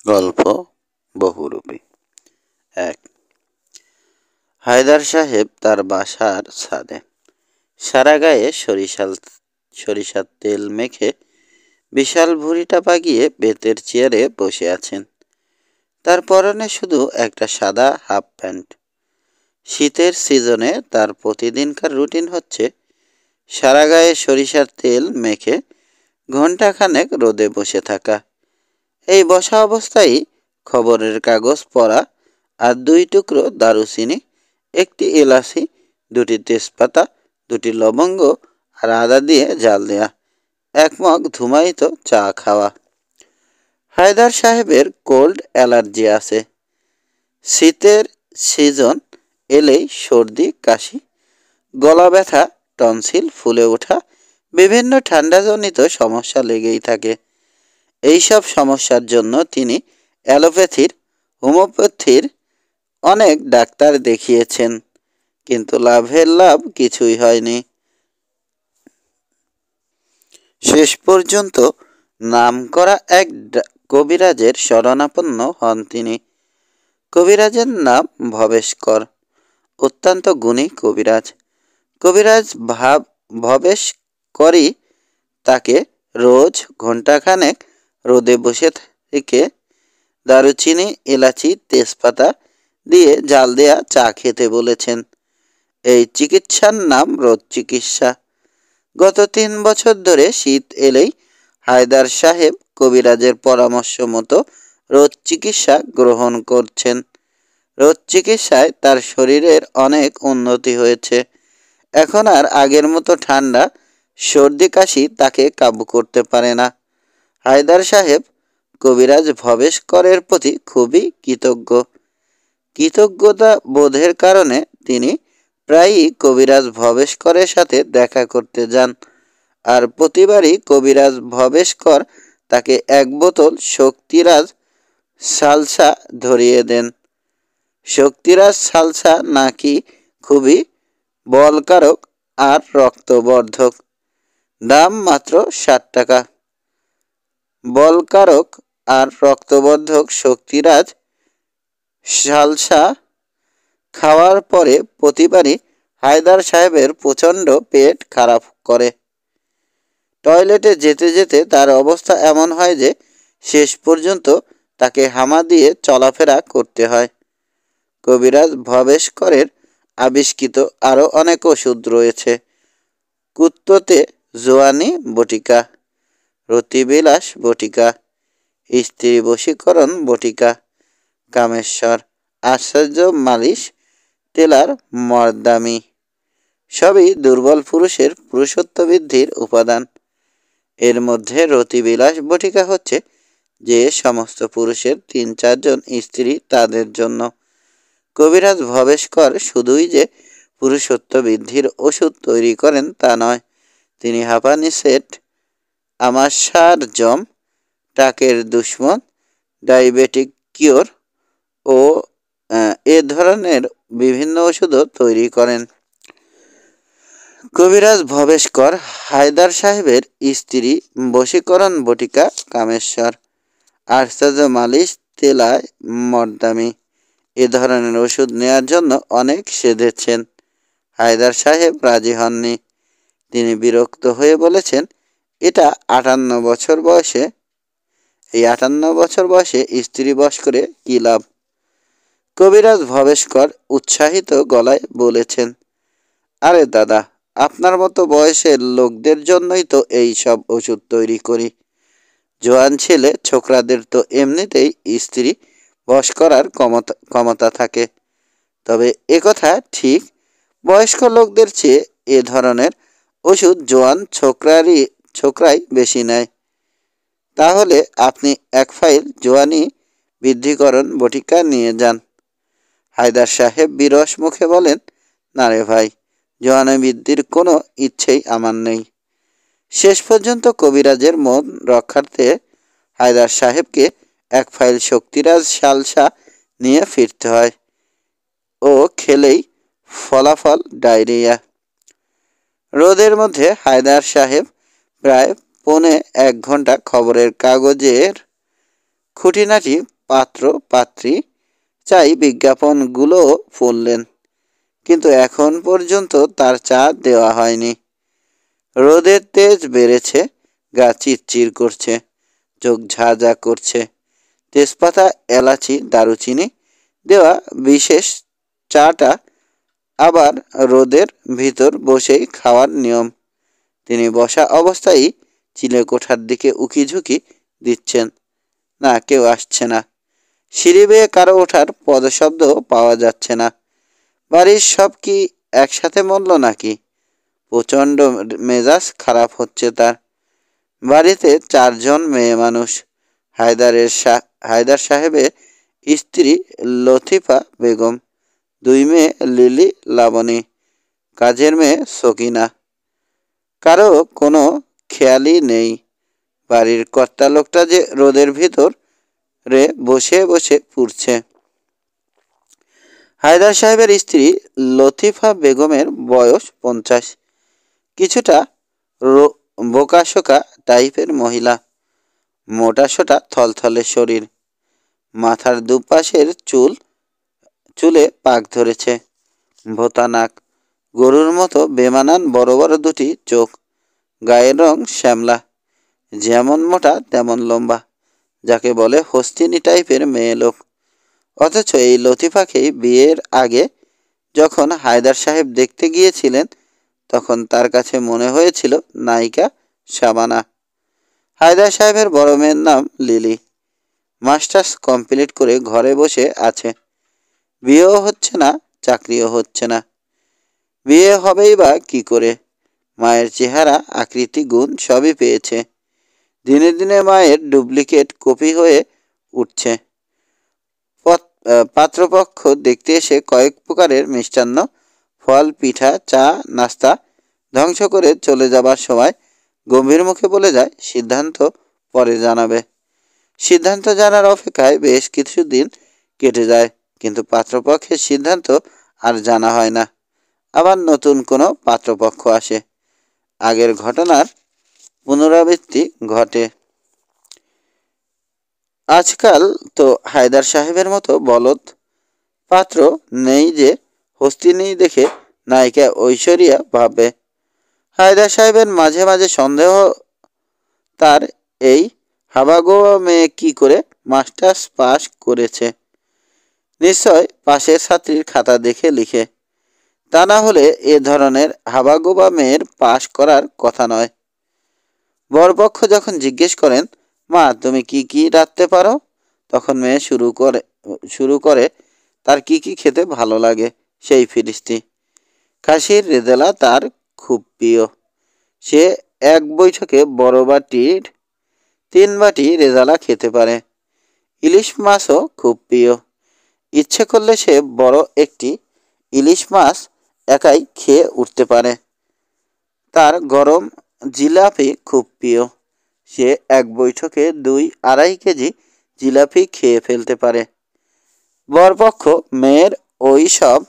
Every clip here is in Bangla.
গল্প বহুরূপী। ১। হায়দার সাহেব তার বাসার ছাদে সারা গায়ে সরিষার তেল মেখে বিশাল ভুঁড়িটা বাগিয়ে বেতের চেয়ারে বসে আছেন। তার পরনে শুধু একটা সাদা হাফ প্যান্ট। শীতের সিজনে তার প্রতিদিনকার রুটিন হচ্ছে সারা গায়ে সরিষার তেল মেখে ঘণ্টাখানেক রোদে বসে থাকা। এই বসা অবস্থায় খবরের কাগজ পড়া আর 2 টুকরো দারুচিনি, একটি এলাচি, 2টি তেজপাতা, 2টি লবঙ্গ আর আদা দিয়ে জাল দেয়া 1 মগ ধুমায়িত চা খাওয়া। হায়দার সাহেবের কোল্ড অ্যালার্জি আছে। শীতের সিজন এলেই সর্দি, কাশি, গলা ব্যথা, টনসিল ফুলে ওঠা, বিভিন্ন ঠান্ডাজনিত সমস্যা লেগেই থাকে। এইসব সমস্যার জন্য তিনি অ্যালোপ্যাথির, হোমিওপ্যাথির অনেক ডাক্তার দেখিয়েছেন, কিন্তু লাভ কিছুই হয়নি। শেষ পর্যন্ত নামকরা এক কবিরাজের শরণাপন্ন হন তিনি। কবিরাজের নাম ভবেশকর, অত্যন্ত গুণী কবিরাজ। কবিরাজ ভবেশকরই তাকে রোজ ঘণ্টাখানেক রোদে বসে থেকে দারুচিনি, এলাচি, তেজপাতা দিয়ে জাল দেয়া চা খেতে বলেছেন। এই চিকিৎসার নাম রোদ চিকিৎসা। গত 3 বছর ধরে শীত এলেই হায়দার সাহেব কবিরাজের পরামর্শ মতো রোদ চিকিৎসা গ্রহণ করছেন। রোদ চিকিৎসায় তার শরীরের অনেক উন্নতি হয়েছে। এখন আর আগের মতো ঠান্ডা, সর্দি, কাশি তাকে কাবু করতে পারে না। হায়দার সাহেব কবিরাজ ভবেশকরের প্রতি খুবই কৃতজ্ঞ। কৃতজ্ঞতা বোধের কারণে তিনি প্রায়ই কবিরাজ ভবেশকরের সাথে দেখা করতে যান, আর প্রতিবারই কবিরাজ ভবেশকর তাকে 1 বোতল শক্তিরাজ সালসা ধরিয়ে দেন। শক্তিরাজ সালসা নাকি খুবই বলকারক আর রক্তবর্ধক। দাম মাত্র 60 টাকা। বলকারক আর রক্তবর্ধক শক্তিরাজ সালসা খাওয়ার পরে প্রতিবারই হায়দার সাহেবের প্রচণ্ড পেট খারাপ করে। টয়লেটে যেতে যেতে তার অবস্থা এমন হয় যে শেষ পর্যন্ত তাকে হামা দিয়ে চলাফেরা করতে হয়। কবিরাজ ভবেশকরের আবিষ্কৃত আরও অনেক ওষুধ রয়েছে। কুত্ততে জোয়ানি বটিকা, রতিবিলাস বটিকা, স্ত্রী বশীকরণ বটিকা, কামেশ্বর, আশ্চর্য মালিশ, তেলার মর্দামি সবই দুর্বল পুরুষের পুরুষত্ব বৃদ্ধির উপাদান। এর মধ্যে রতিবিলাস বটিকা হচ্ছে যে সমস্ত পুরুষের 3-4 জন স্ত্রী তাদের জন্য। কবিরাজ ভবেশকর শুধুই যে পুরুষত্ব বৃদ্ধির ওষুধ তৈরি করেন তা নয়, তিনি হাঁপানি সেট, আমাশার জম, টাকের দুশ্মন, ডায়াবেটিক কিওর ও এ ধরনের বিভিন্ন ওষুধও তৈরি করেন। কবিরাজ ভবেশকর হায়দার সাহেবের স্ত্রী বশীকরণ বটিকা, কামেশ্বর, আশ্চর্য মালিশ, তেলায় মর্দামি এ ধরনের ওষুধ নেয়ার জন্য অনেক সেধেছেন। হায়দার সাহেব রাজি হননি। তিনি বিরক্ত হয়ে বলেছেন, এটা 58 বছর বয়সে, এই 58 বছর বয়সে স্ত্রী বশ করে কী লাভ। কবিরাজ ভবেশকর উৎসাহিত গলায় বলেছেন, আরে দাদা, আপনার মতো বয়সের লোকদের জন্যই তো এই সব ওষুধ তৈরি করি। জোয়ান ছেলে ছোকরাদের তো এমনিতেই স্ত্রী বশ করার ক্ষমতা থাকে। তবে একথা ঠিক, বয়স্ক লোকদের চেয়ে এ ধরনের ওষুধ জোয়ান ছোকরাই বেশি নেয়। তাহলে আপনি 1 ফাইল জোয়ানি বৃদ্ধিকরণ বটিকা নিয়ে যান। হায়দার সাহেব বিরস মুখে বলেন, না রে ভাই, জোয়ানি বৃদ্ধির কোনো ইচ্ছেই আমার নেই। শেষ পর্যন্ত কবিরাজের মন রক্ষার্থে হায়দার সাহেবকে 1 ফাইল শক্তিরাজ সালসা নিয়ে ফিরতে হয়। ও খেলেই ফলাফল ডায়রিয়া। রোদের মধ্যে হায়দার সাহেব প্রায় 1.25 ঘন্টা খুঁটিনাটি পাত্র পাত্রী চাই বিজ্ঞাপনগুলো পড়লেন, কিন্তু এখন পর্যন্ত তার চা দেওয়া হয়নি। রোদের তেজ বেড়েছে, গা চিরচির করছে, চোখ ঝাঁঝা করছে। তেজপাতা, এলাচি, দারুচিনি দেওয়া বিশেষ চাটা আবার রোদের ভিতর বসেই খাওয়ার নিয়ম। তিনি বসা অবস্থায় চিলেকোঠার দিকে উকিঝুঁকি দিচ্ছেন। না, কেউ আসছে না। সিঁড়ি বেয়ে কারো ওঠার পদশব্দ পাওয়া যাচ্ছে না। বাড়ির সব কি একসাথে মরল নাকি? প্রচণ্ড মেজাজ খারাপ হচ্ছে তার। বাড়িতে 4 জন মেয়ে মানুষ। হায়দার সাহেবের স্ত্রী লতিফা বেগম, 2 মেয়ে লিলি, লাবণী, কাজের মেয়ে সকিনা। কারো কোনো খেয়ালই নেই বাড়ির কর্তা লোকটা যে রোদের ভিতর বসে বসে পুড়ছে। হায়দার সাহেবের স্ত্রী লতিফা বেগমের বয়স 50। কিছুটা বোকাশোকা টাইপের মহিলা, মোটাসোটা থলথলে শরীর, মাথার দুপাশের চুলে পাক ধরেছে, ভোতা নাক, গরুর মতো বেমানান বড় বড় 2টি চোখ, গায়ের রং শ্যামলা, যেমন মোটা তেমন লম্বা, যাকে বলে হস্তিনী টাইপের মেয়ে লোক। অথচ এই লতিফাকেই বিয়ের আগে যখন হায়দার সাহেব দেখতে গিয়েছিলেন, তখন তার কাছে মনে হয়েছিল নায়িকা শাবানা। হায়দার সাহেবের বড় মেয়ের নাম লিলি। মাস্টার্স কমপ্লিট করে ঘরে বসে আছে। বিয়েও হচ্ছে না, চাকরিও হচ্ছে না। বিয়ে হবেই বা কি করে? মায়ের চেহারা, আকৃতি, গুণ সবই পেয়েছে। দিনে দিনে মায়ের ডুপ্লিকেট কপি হয়ে উঠছে। পাত্রপক্ষ দেখতে এসে কয়েক প্রকারের মিষ্টান্ন, ফল, পিঠা, চা, নাস্তা ধ্বংস করে চলে যাবার সময় গম্ভীর মুখে বলে যায়, সিদ্ধান্ত পরে জানাবে। সিদ্ধান্ত জানার অপেক্ষায় বেশ কিছুদিন কেটে যায়, কিন্তু পাত্রপক্ষের সিদ্ধান্ত আর জানা হয় না। আবার নতুন কোনো পাত্রপক্ষ আসে। আগের ঘটনার পুনরাবৃত্তি ঘটে। আজকাল তো হায়দার সাহেবের মতো বলদ পাত্র নেই যে হস্তিনী দেখে নায়িকা ঐশ্বরিয়া ভাববে। হায়দার সাহেবের মাঝে মাঝে সন্দেহ, তার এই হাবাগোয়া মেয়ে কি করে মাস্টার্স পাস করেছে। নিশ্চয় পাশের ছাত্রীর খাতা দেখে লিখে। তা না হলে এ ধরনের হাবাগোবা মেয়ের পাস করার কথা নয়। বরপক্ষ যখন জিজ্ঞেস করেন, মা তুমি কি কি রাঁধতে পারো, তখন মেয়ে শুরু করে তার কি কি খেতে ভালো লাগে সেই ফিরিস্তি। খাসির রেজালা তার খুব প্রিয়। সে 1 বৈঠকে বড় বাটির 3 বাটি রেজালা খেতে পারে। ইলিশ মাছও খুব প্রিয়। ইচ্ছে করলে সে বড় একটি ইলিশ মাছ একাই খেয়ে উঠতে পারে। তার গরম জিলাপি খুব প্রিয়। সে 1 বৈঠকে 2-2.5 কেজি জিলাপি খেয়ে ফেলতে পারে। বরপক্ষ মেয়ের ওই সব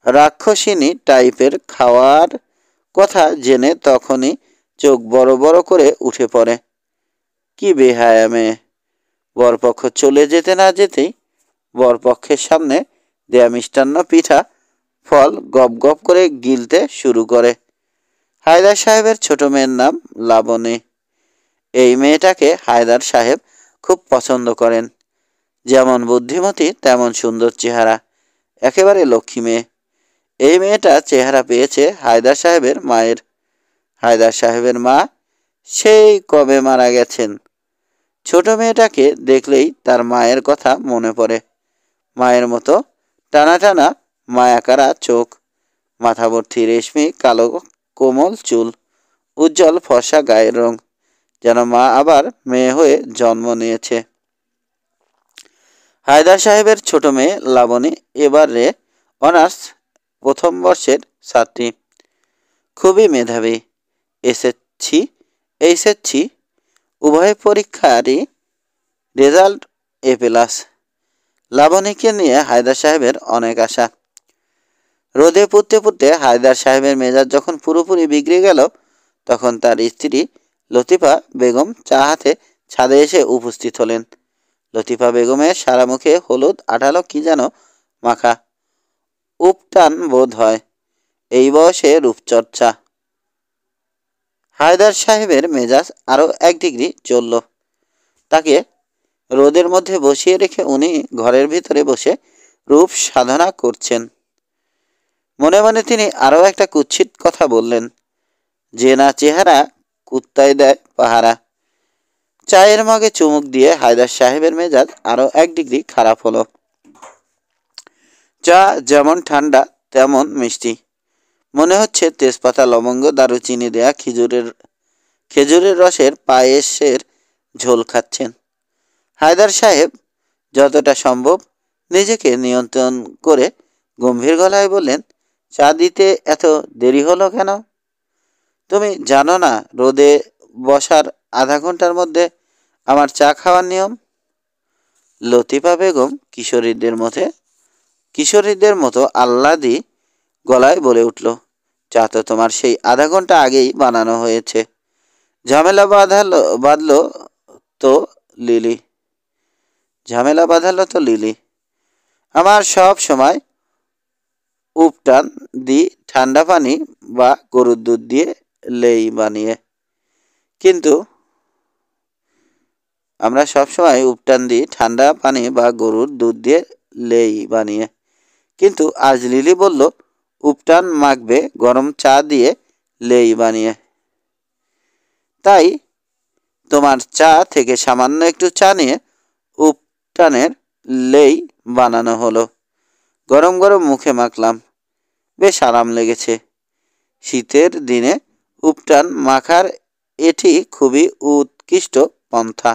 রাক্ষসিনী টাইপের খাওয়ার কথা জেনে তখনই চোখ বড় বড় করে উঠে পড়ে। কি বেহায়া মেয়ে! বরপক্ষ চলে যেতে না যেতেই বরপক্ষের সামনে দেয়া মিষ্টান্ন, পিঠা, ফল গপ গপ করে গিলতে শুরু করে। হায়দার সাহেবের ছোট মেয়ের নাম লাবণী। এই মেয়েটাকে হায়দার সাহেব খুব পছন্দ করেন। যেমন বুদ্ধিমতী তেমন সুন্দর চেহারা, একেবারে লক্ষ্মী মেয়ে। এই মেয়েটা চেহারা পেয়েছে হায়দার সাহেবের মায়ের। হায়দার সাহেবের মা সেই কবে মারা গেছেন। ছোট মেয়েটাকে দেখলেই তার মায়ের কথা মনে পড়ে। মায়ের মতো টানা টানা মায়াকারা চোখ, মাথা ভর্তি রেশমি কালো কোমল চুল, উজ্জ্বল ফর্সা গায়ের রং, যেন মা আবার মেয়ে হয়ে জন্ম নিয়েছে। হায়দার সাহেবের ছোট মেয়ে লাবণী এবারে অনার্স 1ম বর্ষের ছাত্রী। খুবই মেধাবী। এইচএসসি উভয় পরীক্ষারই রেজাল্ট A+। লাবণীকে নিয়ে হায়দার সাহেবের অনেক আশা। রোদে পুড়তে পুড়তে হায়দার সাহেবের মেজাজ যখন পুরোপুরি বিগড়ে গেল, তখন তার স্ত্রী লতিফা বেগম চা হাতে ছাদে এসে উপস্থিত হলেন। লতিফা বেগমের সারা মুখে হলুদ আঠালো কি যেন মাখা। উপটান বোধ হয়, এই বয়সে রূপচর্চা। হায়দার সাহেবের মেজাজ আরও 1 ডিগ্রি চলল। তাকে রোদের মধ্যে বসিয়ে রেখে উনি ঘরের ভিতরে বসে রূপ সাধনা করছেন। মনে মনে তিনি আরও একটা কুৎসিত কথা বললেন, যে না চেহারা কুত্তায় দেয় পাহারা। চায়ের মগে চুমুক দিয়ে হায়দার সাহেবের মেজাজ আরও 1 ডিগ্রি খারাপ হলো। চা যেমন ঠান্ডা তেমন মিষ্টি, মনে হচ্ছে তেজপাতা লবঙ্গ দারুচিনি দেয়া খেজুরের রসের পায়েসের ঝোল খাচ্ছেন। হায়দার সাহেব যতটা সম্ভব নিজেকে নিয়ন্ত্রণ করে গম্ভীর গলায় বললেন, চা দিতে এত দেরি হলো কেন? তুমি জানো না রোদে বসার আধা ঘন্টার মধ্যে আমার চা খাওয়ার নিয়ম? লতিফা বেগম কিশোরীদের মতো আহ্লাদি গলায় বলে উঠল, চা তো তোমার সেই আধা ঘন্টা আগেই বানানো হয়েছে। ঝামেলা বাঁধলো তো লিলি। আমার সব সময় উপটান দিই ঠান্ডা পানি বা গরুর দুধ দিয়ে লেই বানিয়ে। কিন্তু আমরা সবসময় উপটান দিই ঠান্ডা পানি বা গরুর দুধ দিয়ে লেই বানিয়ে। কিন্তু আজ লিলি বলল উপটান মাখবে গরম চা দিয়ে লেই বানিয়ে। তাই তোমার চা থেকে সামান্য একটু চা নিয়ে উপটানের লেই বানানো হলো। গরম গরম মুখে মাখলাম, বেশ আরাম লেগেছে। শীতের দিনে উপটান মাখার এটি খুবই উৎকৃষ্ট পন্থা।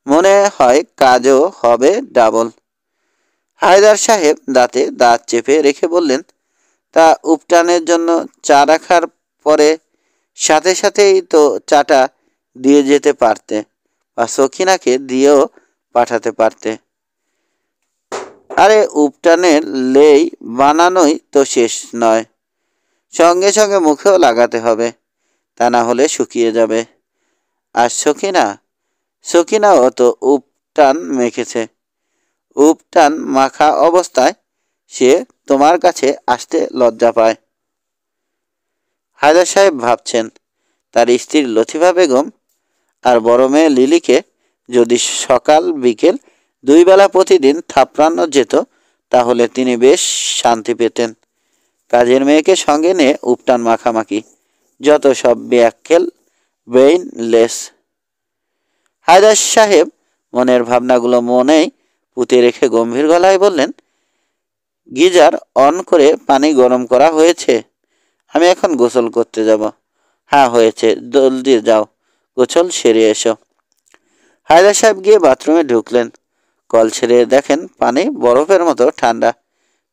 মনে হয় কাজও হবে ডাবল। হায়দার সাহেব দাঁতে দাঁত চেপে রেখে বললেন, তা উপটানের জন্য চা রাখার পরে সাথে সাথেই তো চাটা দিয়ে যেতে পারতে, বা সখিনাকে দিয়েও পাঠাতে পারতে। আরে উপটানের লেই বানানোই তো শেষ নয়, সঙ্গে সঙ্গে মুখেও লাগাতে হবে, তা না হলে শুকিয়ে যাবে। আর সখিনাও তো উপটান মেখেছে। উপটান মাখা অবস্থায় সে তোমার কাছে আসতে লজ্জা পায়। হায়দার সাহেব ভাবছেন, তার স্ত্রী লতিফা বেগম আর বড় মেয়ে লিলিকে যদি সকাল বিকেল 2 বেলা প্রতিদিন থাপড়ানো যেত তাহলে তিনি বেশ শান্তি পেতেন। কাজের মেয়েকে সঙ্গে নিয়ে উপটান মাখামাখি, যত সব ব্যাককেল ব্রেইনলেস। হায়দার সাহেব মনের ভাবনাগুলো মনেই পুঁতে রেখে গম্ভীর গলায় বললেন, গিজার অন করে পানি গরম করা হয়েছে? আমি এখন গোসল করতে যাব। হ্যাঁ হয়েছে, জলদি যাও, গোসল সেরে এসো। হায়দার সাহেব গিয়ে বাথরুমে ঢুকলেন। কল ছেড়ে দেখেন পানি বরফের মতো ঠান্ডা।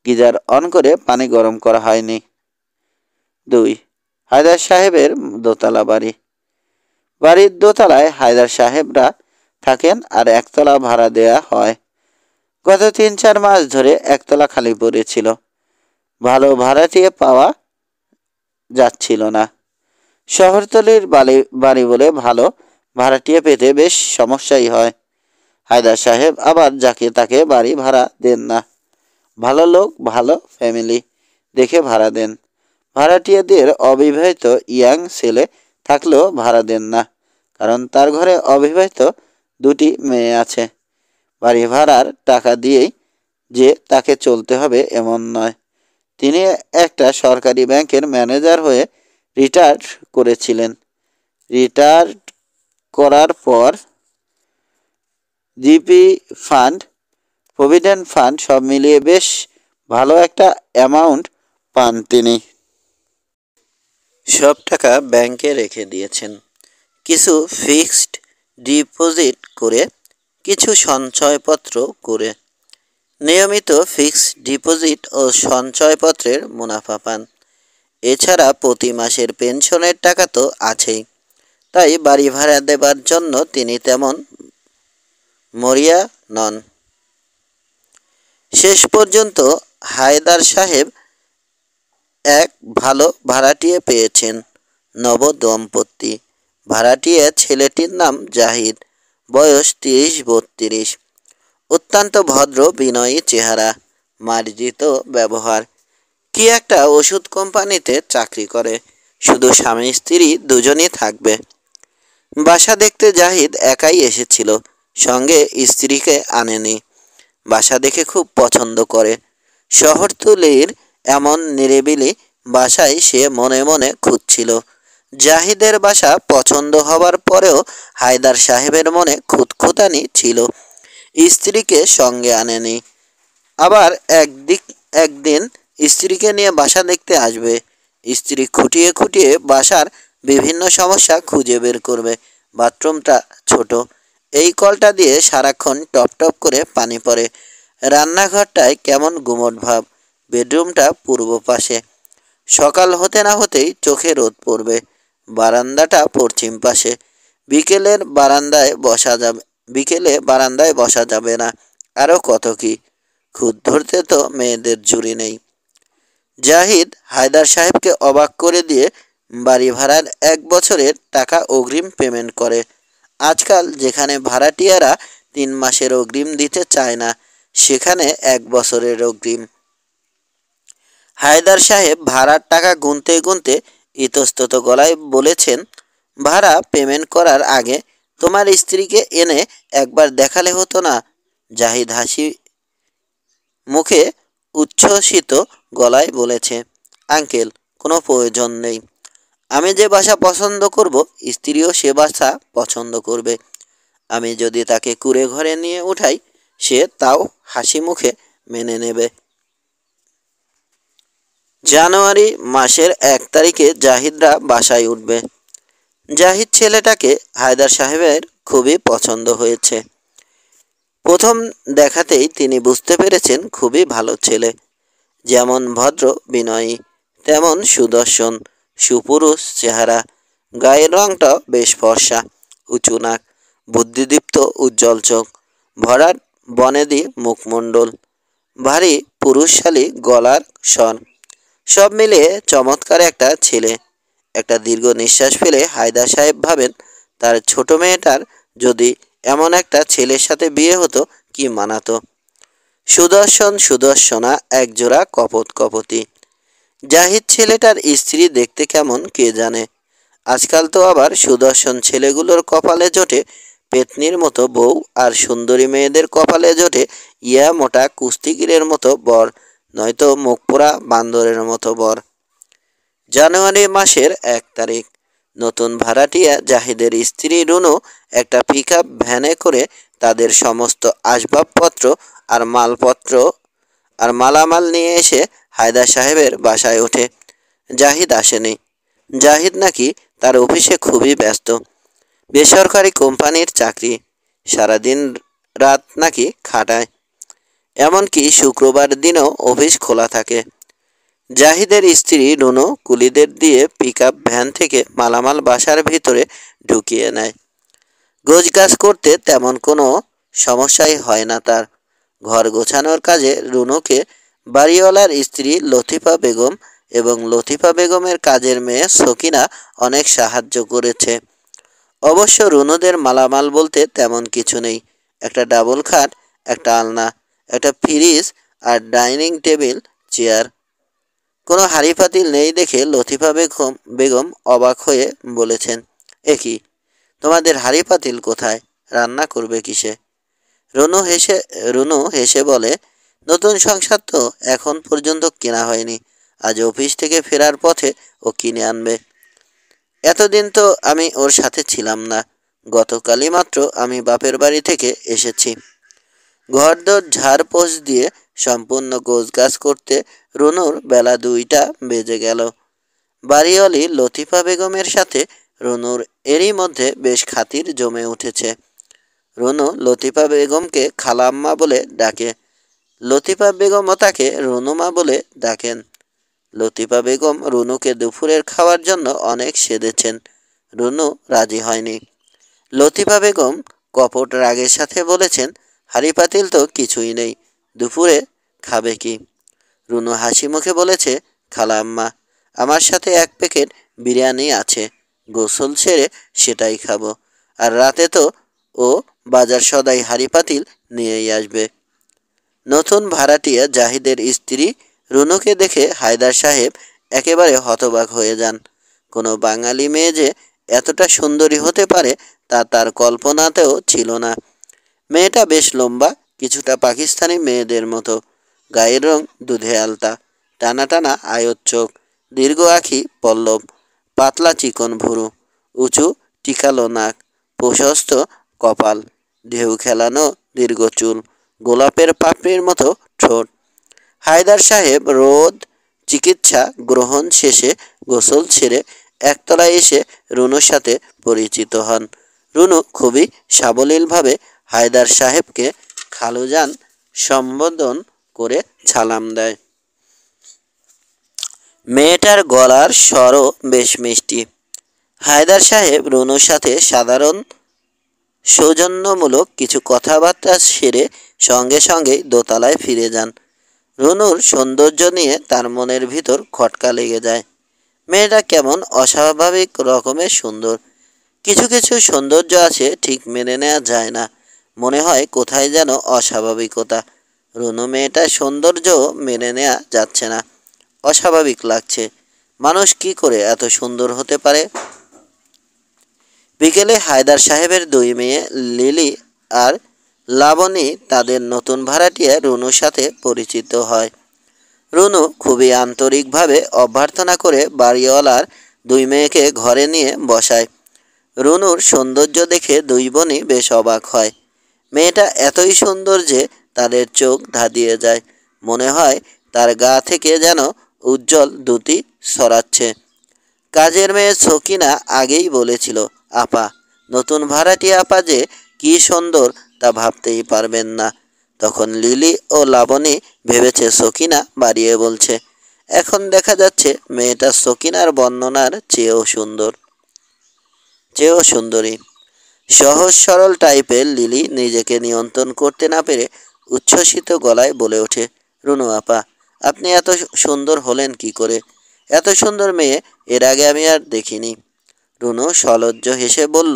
গিজার অন করে পানি গরম করা হয়নি। 2, হায়দার সাহেবের দোতলা বাড়ি। বাড়ির দোতলায় হায়দার সাহেবরা থাকেন আর একতলা ভাড়া দেয়া হয়। গত 3-4 মাস ধরে একতলা খালি পড়েছিল। ভালো ভাড়াটিয়ে পাওয়া যাচ্ছিল না। শহরতলির বাড়ি বলে ভালো ভাড়াটিয়ে পেতে বেশ সমস্যাই হয়। হায়দার সাহেব আবার যাকে তাকে বাড়ি ভাড়া দেন না। ভালো লোক, ভালো ফ্যামিলি দেখে ভাড়া দেন। ভাড়াটিয়াদের অবিবাহিত ইয়াং ছেলে থাকলেও ভাড়া দেন না, কারণ তার ঘরে অবিবাহিত 2টি মেয়ে আছে। বাড়ি ভাড়ার টাকা দিয়েই যে তাকে চলতে হবে এমন নয়। তিনি একটা সরকারি ব্যাংকের ম্যানেজার হয়ে রিটায়ার্ড করেছিলেন। রিটায়ার্ড করার পর জিপি ফান্ড, প্রভিডেন্ট ফান্ড সব মিলিয়ে বেশ ভালো একটা অ্যামাউন্ট পান তিনি। সব টাকা ব্যাংকে রেখে দিয়েছেন, কিছু ফিক্সড ডিপোজিট করে, কিছু সঞ্চয়পত্র করে। নিয়মিত ফিক্সড ডিপোজিট ও সঞ্চয়পত্রের মুনাফা পান। এছাড়া প্রতি মাসের পেনশনের টাকা তো আছেই। তাই বাড়ি ভাড়া দেবার জন্য তিনি তেমন মরিয়া নন। শেষ পর্যন্ত হায়দার সাহেব এক ভালো ভাড়াটিয়ে পেয়েছেন। নব দম্পতি। ভাড়াটিয়ে ছেলেটির নাম জাহিদ, বয়স 30-32, অত্যন্ত ভদ্র বিনয়ী চেহারা, মার্জিত ব্যবহার। কি একটা ওষুধ কোম্পানিতে চাকরি করে, শুধু স্বামী স্ত্রী দুজনই থাকবে। বাসা দেখতে জাহিদ একাই এসেছিল, সঙ্গে স্ত্রীকে আনেনি। বাসা দেখে খুব পছন্দ করে। শহরতলির এমন নিরিবিলি বাসায় সে মনে মনে খুঁজছিল। জাহিদের বাসা পছন্দ হবার পরেও হায়দার সাহেবের মনে খুঁতখুঁতানি ছিল, স্ত্রীকে সঙ্গে আনেনি। আবার একদিন স্ত্রীকে নিয়ে বাসা দেখতে আসবে। স্ত্রী খুঁটিয়ে খুঁটিয়ে বাসার বিভিন্ন সমস্যা খুঁজে বের করবে। বাথরুমটা ছোট, এই কলটা দিয়ে সারাক্ষণ টপ টপ করে পানি পড়ে। রান্নাঘরটায় কেমন গুমট ভাব, বেডরুমটা পূর্ব পাশে। সকাল হতে না হতেই চোখে রোদ পড়বে। বারান্দাটা পশ্চিম পাশে। বিকেলে বারান্দায় বসা যাবে না। আরও কত কি, খুদ ধরতে তো মেয়েদের জুড়ি নেই। জাহিদ হায়দার সাহেবকে অবাক করে দিয়ে বাড়ি ভাড়ার 1 বছরের টাকা অগ্রিম পেমেন্ট করে। আজকাল যেখানে ভাড়াটিয়ারা 3 মাসের অগ্রিম দিতে চায় না, সেখানে 1 বছরের অগ্রিম। হায়দার সাহেব ভাড়ার টাকা গুনতে গুনতে ইতস্তত গলায় বলেছেন, ভাড়া পেমেন্ট করার আগে তোমার স্ত্রীকে এনে একবার দেখালে হতো না? জাহিদ হাসি মুখে উচ্ছ্বসিত গলায় বলেছে, আঙ্কেল, কোনো প্রয়োজন নেই। আমি যে বাসা পছন্দ করব, স্ত্রীও সে বাসা পছন্দ করবে। আমি যদি তাকে কুঁড়ে ঘরে নিয়ে উঠাই, সে তাও হাসি মুখে মেনে নেবে। জানুয়ারি মাসের 1 তারিখে জাহিদরা বাসায় উঠবে। জাহিদ ছেলেটাকে হায়দার সাহেবের খুবই পছন্দ হয়েছে। প্রথম দেখাতেই তিনি বুঝতে পেরেছেন খুবই ভালো ছেলে। যেমন ভদ্র বিনয়ী, তেমন সুদর্শন, সুপুরুষ চেহারা। গায়ের রংটাও বেশ ফর্সা, উঁচু নাক, বুদ্ধিদীপ্ত উজ্জ্বল চোখ, ভরাট বনেদি মুখমণ্ডল, ভারী পুরুষশালী গলার স্বর। সব মিলিয়ে চমৎকার একটা ছেলে। একটা দীর্ঘ নিঃশ্বাস ফেলে হায়দার সাহেব ভাবেন, তার ছোট মেয়েটার যদি এমন একটা ছেলের সাথে বিয়ে হতো কি মানাতো। সুদর্শনা একজোড়া কপত কপতি। জাহিদ ছেলেটার স্ত্রী দেখতে কেমন কে জানে। আজকাল তো আবার সুদর্শন ছেলেগুলোর কপালে জোটে পেতনির মতো বউ, আর সুন্দরী মেয়েদের কপালে জোটে ইয়া মোটা কুস্তিগিরের মতো বর, নয়তো মুখ পোড়া বান্দরের মতো বর। জানুয়ারি মাসের 1 তারিখ, নতুন ভাড়াটিয়া জাহিদের স্ত্রী রুনু একটা পিকআপ ভ্যানে করে তাদের সমস্ত আসবাবপত্র আর মালামাল নিয়ে এসে হায়দার সাহেবের বাসায় ওঠে। জাহিদ আসেনি। জাহিদ নাকি তার অফিসে খুবই ব্যস্ত। বেসরকারি কোম্পানির চাকরি, সারাদিন রাত নাকি খাটায়। এমনকি শুক্রবার দিনও অফিস খোলা থাকে। জাহিদের স্ত্রী রুনু কুলিদের দিয়ে পিকআপ ভ্যান থেকে মালামাল বাসার ভিতরে ঢুকিয়ে নেয়। গোছগাছ করতে তেমন কোনো সমস্যাই হয় না তার। ঘর গোছানোর কাজে রুনুকে বাড়িওয়ালার স্ত্রী লতিফা বেগম এবং লতিফা বেগমের কাজের মেয়ে সকিনা অনেক সাহায্য করেছে। অবশ্য রুনুদের মালামাল বলতে তেমন কিছু নেই। একটা ডাবল খাট, একটা আলনা, একটা ফ্রিজ আর ডাইনিং টেবিল, চেয়ার। কোনো হাঁড়ি পাতিল নেই দেখে লতিফা বেগম অবাক হয়ে বলেছেন, এ কি, তোমাদের হাঁড়ি পাতিল কোথায়? রান্না করবে কিসে? রুনু হেসে বলে, নতুন সংসার তো, এখন পর্যন্ত কেনা হয়নি। আজ অফিস থেকে ফেরার পথে ও কিনে আনবে। এতদিন তো আমি ওর সাথে ছিলাম না। গতকালই মাত্র আমি বাপের বাড়ি থেকে এসেছি। ঘরদোর ঝাড়পোছ দিয়ে সম্পূর্ণ গোছগাছ করতে রুনুর বেলা 2টা বেজে গেল। বাড়িওয়ালি লতিফা বেগমের সাথে রুনুর এরই মধ্যে বেশ খাতির জমে উঠেছে। রুনু লতিফা বেগমকে খালাম্মা বলে ডাকে। লতিফা বেগমও তাকে রুনুমা বলে ডাকেন। লতিফা বেগম রুনুকে দুপুরের খাওয়ার জন্য অনেক সেধেছেন। রুনু রাজি হয়নি। লতিফা বেগম কপট রাগের সাথে বলেছেন, হাঁড়ি পাতিল তো কিছুই নেই, দুপুরে খাবে কি? রুনু হাসি মুখে বলেছে, খালাম্মা, আমার সাথে 1 প্যাকেট বিরিয়ানি আছে, গোসল সেরে সেটাই খাবো। আর রাতে তো ও বাজার সদাই হাঁড়ি পাতিল নিয়েই আসবে। নতুন ভাড়াটিয়া জাহিদের স্ত্রী রুনুকে দেখে হায়দার সাহেব একেবারে হতবাক হয়ে যান। কোনো বাঙালি মেয়ে যে এতটা সুন্দরী হতে পারে তা তার কল্পনাতেও ছিল না। মেয়েটা বেশ লম্বা, কিছুটা পাকিস্তানি মেয়েদের মতো। গায়ের রং দুধে আলতা, টানা টানা আয়ত চোখ, দীর্ঘ আঁখি পল্লব, পাতলা চিকন ভুরু, উঁচু টিকালো নাক, প্রশস্ত কপাল, ঢেউ খেলানো দীর্ঘ চুল, গোলাপের পাপড়ির মতো ঠোঁট। হায়দার সাহেব রোদ চিকিৎসা গ্রহণ শেষে গোসল ছেড়ে একতলায় এসে রুনুর সাথে পরিচিত হন। রুনু খুবই সাবলীলভাবে হায়দার সাহেবকে খালুজান সম্বোধন করে সালাম দেয়। মেয়েটার গলার স্বরও বেশ মিষ্টি। হায়দার সাহেব রুনুর সাথে সাধারণ সৌজন্যমূলক কিছু কথাবার্তা সেরে সঙ্গে সঙ্গেই দোতলায় ফিরে যান। রুনুর সৌন্দর্য নিয়ে তার মনের ভিতর খটকা লেগে যায়। মেয়েটা কেমন অস্বাভাবিক রকমের সুন্দর। কিছু কিছু সৌন্দর্য আছে ঠিক মেনে নেওয়া যায় না, মনে হয় কোথায় যেন অস্বাভাবিকতা। রুনু মেয়েটার সৌন্দর্য মেনে নেওয়া যাচ্ছে না, অস্বাভাবিক লাগছে। মানুষ কি করে এত সুন্দর হতে পারে? বিকেলে হায়দার সাহেবের দুই মেয়ে লিলি আর লাবণী তাদের নতুন ভাড়াটিয়া রুনুর সাথে পরিচিত হয়। রুনু খুবই আন্তরিকভাবে অভ্যর্থনা করে বাড়িওয়ালার দুই মেয়েকে ঘরে নিয়ে বসায়। রুনুর সৌন্দর্য দেখে দুই বোনই বেশ অবাক হয়। মেয়েটা এতই সুন্দর যে তাদের চোখ ধাঁধিয়ে যায়। মনে হয় তার গা থেকে যেন উজ্জ্বল দ্যুতি ছড়াচ্ছে। কাজের মেয়ে সকিনা আগেই বলেছিল, আপা, নতুন ভাড়াটিয়া আপা যে কি সুন্দর তা ভাবতেই পারবেন না। তখন লিলি ও লাবণী ভেবেছে সকিনা বাড়িয়ে বলছে। এখন দেখা যাচ্ছে মেয়েটা সকিনার বর্ণনার চেয়েও সুন্দরী। সহজ সরল টাইপের লিলি নিজেকে নিয়ন্ত্রণ করতে না পেরে উচ্ছ্বসিত গলায় বলে ওঠে, রুনু আপা, আপনি এত সুন্দর হলেন কি করে? এত সুন্দর মেয়ে এর আগে আমি আর দেখিনি। রুনু সলজ্জ হেসে বলল,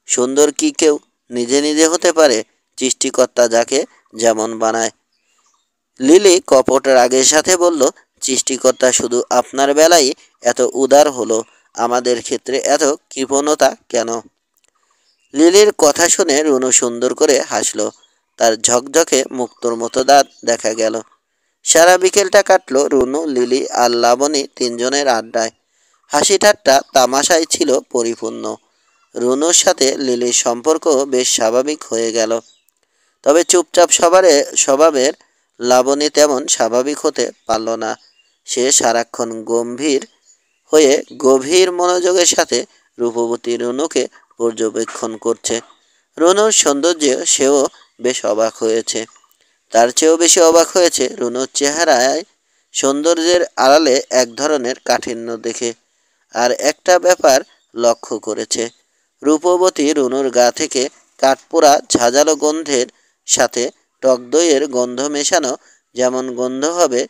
সুন্দর কি কেউ নিজে নিজে হতে পারে? সৃষ্টিকর্তা যাকে যেমন বানায়। লিলি কপট রাগের সাথে বলল, সৃষ্টিকর্তা শুধু আপনার বেলায় এত উদার হলো, আমাদের ক্ষেত্রে এত কৃপণতা কেন? লিলির কথা শুনে রুনু সুন্দর করে হাসল। তার ঝকঝকে মুক্তোর মতো দাঁত দেখা গেল। সারা বিকেলটা কাটল রুনু, লিলি আর লাবণী তিনজনের আড্ডায়। হাসি ঠাট্টা তামাশায় ছিল পরিপূর্ণ। রুনুর সাথে লিলির সম্পর্ক বেশ স্বাভাবিক হয়ে গেল। তবে চুপচাপ স্বভাবের লাবণী তেমন স্বাভাবিক হতে পারল না। সে সারাক্ষণ গভীর মনোযোগের সাথে রূপবতী রুনুকে পর্যবেক্ষণ করছে। রুনুর সৌন্দর্যে সেও বেশ অবাক হয়েছে। তার চেয়েও বেশি অবাক হয়েছে রুনুর চেহারায় সৌন্দর্যের আড়ালে এক ধরনের কাঠিন্য দেখে। আর একটা ব্যাপার লক্ষ্য করেছে, রূপবতী রুনুর গা থেকে কাঠপোড়া ঝাঁঝালো গন্ধের সাথে টক দইয়ের গন্ধ মেশানো যেমন গন্ধ হবে,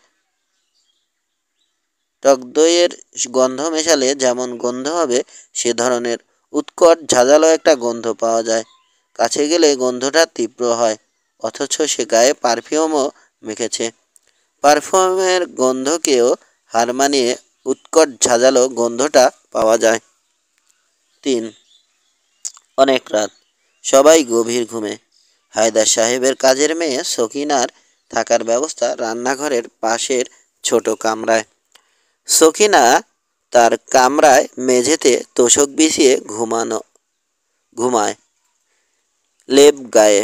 টক দইয়ের গন্ধ মেশালে যেমন গন্ধ হবে সে ধরনের উৎকট ঝাঁঝালো একটা গন্ধ পাওয়া যায়। কাছে গেলে গন্ধটা তীব্র হয়, অথচ সে গায়ে পারফিউমও মেখেছে। পারফিউমের গন্ধকেও হার মানিয়ে উৎকট ঝাঁঝালো গন্ধটা পাওয়া যায়। 3 অনেক রাত, সবাই গভীর ঘুমে। হায়দার সাহেবের কাজের মেয়ে সকিনার থাকার ব্যবস্থা রান্নাঘরের পাশের ছোট কামরায়। সকিনা তার কামরায় মেঝেতে তোশক বিছিয়ে ঘুমায়, লেপ গায়ে।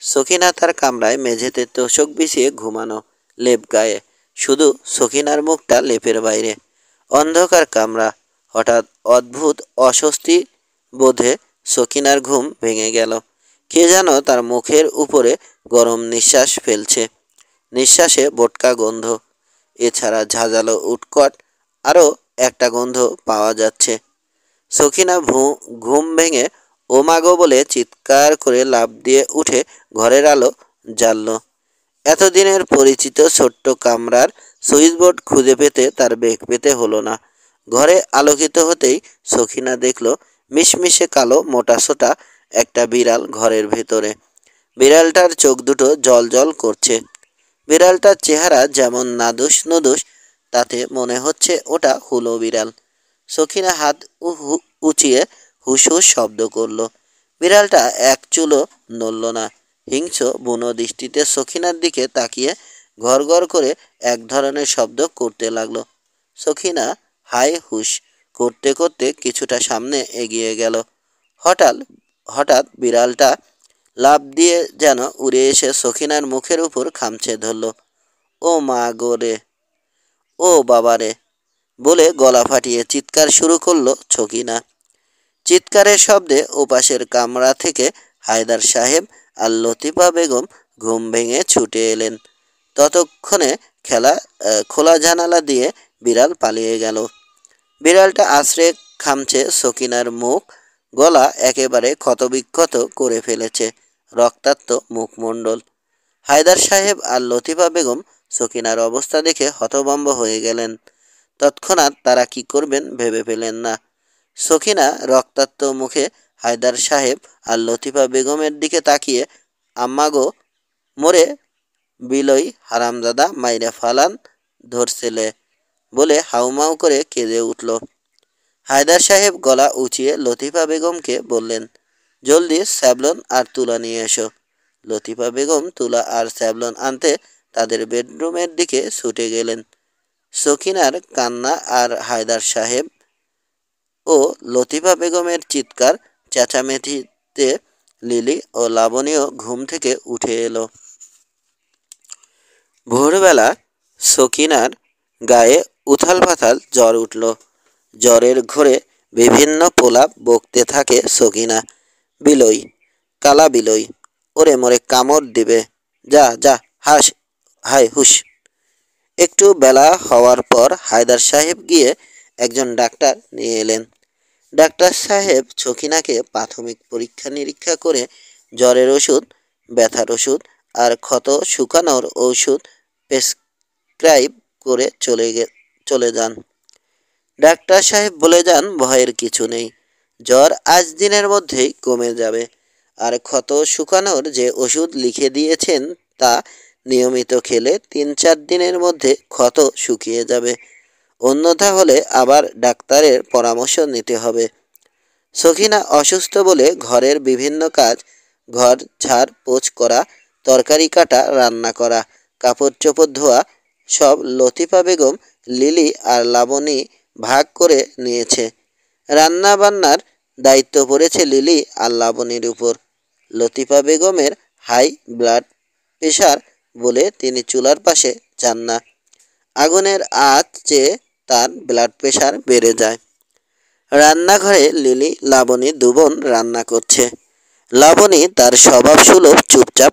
সকিনা তার কামরায় মেঝেতে তোশক বিছিয়ে ঘুমানো, লেপ গায়ে। শুধু সকিনার মুখটা লেপের বাইরে। অন্ধকার কামরা। হঠাৎ অদ্ভুত অস্বস্তি বোধে সকিনার ঘুম ভেঙে গেল। কে যেন তার মুখের উপরে গরম নিঃশ্বাস ফেলছে। নিঃশ্বাসে বোটকা গন্ধ। এছাড়া ঝাঁঝালো উৎকট আরও একটা গন্ধ পাওয়া যাচ্ছে। সকিনা ঘুম ভেঙে ও মাগো বলে চিৎকার করে লাফ দিয়ে উঠে ঘরের আলো জ্বালল। এতদিনের পরিচিত ছোট্ট কামরার সুইচবোর্ড খুঁজে পেতে তার বেগ পেতে হলো না। ঘরে আলোকিত হতেই সকিনা দেখল মিশমিশে কালো মোটাসোটা একটা বিড়াল ঘরের ভেতরে। বিড়ালটার চোখ দুটো জল জল করছে। বিড়ালটার চেহারা যেমন নাদুস নুদুস, তাতে মনে হচ্ছে ওটা হুলো বিড়াল। সখিনা হাত উঁচিয়ে হুস হুস শব্দ করলো। বিড়ালটা এক চুলও নড়ল না। হিংস্র বুনো দৃষ্টিতে সখিনার দিকে তাকিয়ে ঘর ঘর করে এক ধরনের শব্দ করতে লাগলো। সখিনা হাই হুস করতে করতে কিছুটা সামনে এগিয়ে গেল। হঠাৎ হঠাৎ বিড়ালটা লাফ দিয়ে যেন উড়ে এসে সখিনার মুখের উপর খামচে ধরল। ও মা গো রে, ও বাবা রে বলে গলা ফাটিয়ে চিৎকার শুরু করলো সখিনা। চিৎকারের শব্দে ওপাশের কামরা থেকে হায়দার সাহেব আর লতিফা বেগম ঘুম ভেঙে ছুটে এলেন। ততক্ষণে খোলা জানালা দিয়ে বিড়াল পালিয়ে গেল। বিড়ালটা আশ্রে খামচে সকিনার মুখ, গলা একেবারে ক্ষতবিক্ষত করে ফেলেছে, রক্তাক্ত মুখমণ্ডল। হায়দার সাহেব আর লতিফা বেগম সকিনার অবস্থা দেখে হতভম্ব হয়ে গেলেন। তৎক্ষণাৎ তারা কি করবেন ভেবে পেলেন না। সখিনা রক্তাক্ত মুখে হায়দার সাহেব আর লতিফা বেগমের দিকে তাকিয়ে, আম্মা গো, মোরে বিলই হারামজাদা মাইরা ফালান ধরছেলে বলে হাউমাউ করে কেঁদে উঠল। হায়দার সাহেব গলা উঁচিয়ে লতিফা বেগমকে বললেন, জলদি স্যাবলন আর তুলা নিয়ে এসো। লতিফা বেগম তুলা আর স্যাবলন আনতে তাদের বেডরুমের দিকে ছুটে গেলেন। সখিনার কান্না আর হায়দার সাহেব ও লতিফা বেগমের চিৎকার চেঁচামেচিতে লিলি ও লাবণীও ঘুম থেকে উঠে এলো। ভোরবেলা সকিনার গায়ে উথাল পাথাল জ্বর উঠল। জ্বরের ঘোরে বিভিন্ন প্রলাপ বকতে থাকে সকিনা। বিলই, কালা বিলই, ওরে মোরে কামড় দিবে, যা যা হাস, হায় হুস। একটু বেলা হওয়ার পর হায়দার সাহেব গিয়ে একজন ডাক্তার নিয়ে এলেন। ডাক্তার সাহেব সখিনাকে প্রাথমিক পরীক্ষা নিরীক্ষা করে জ্বরের ওষুধ, ব্যথার ওষুধ আর ক্ষত শুকানোর ওষুধ প্রেসক্রাইব করে চলে যান। ডাক্তার সাহেব বলে যান, ভয়ের কিছু নেই, জ্বর আজ দিনের মধ্যেই কমে যাবে। আর ক্ষত শুকানোর যে ওষুধ লিখে দিয়েছেন তা নিয়মিত খেলে 3-4 দিনের মধ্যে ক্ষত শুকিয়ে যাবে। অন্যথা হলে আবার ডাক্তারের পরামর্শ নিতে হবে। সখিনা অসুস্থ বলে ঘরের বিভিন্ন কাজ, ঘর ঝাড় পোছ করা, তরকারি কাটা, রান্না করা, কাপড় চোপড় ধোয়া, সব লতিফা বেগম, লিলি আর লাবণী ভাগ করে নিয়েছে। রান্না বান্নার দায়িত্ব পড়েছে লিলি আর লাবণীর উপর। লতিফা বেগমের হাই ব্লাড প্রেশার বলে তিনি চুলার পাশে যান না। আগুনের আঁচে তার ব্লাড প্রেশার বেড়ে যায়। রান্নাঘরে লিলি লাবণী দুবোন রান্না করছে। লাবণী তার স্বভাব সুলভ চুপচাপ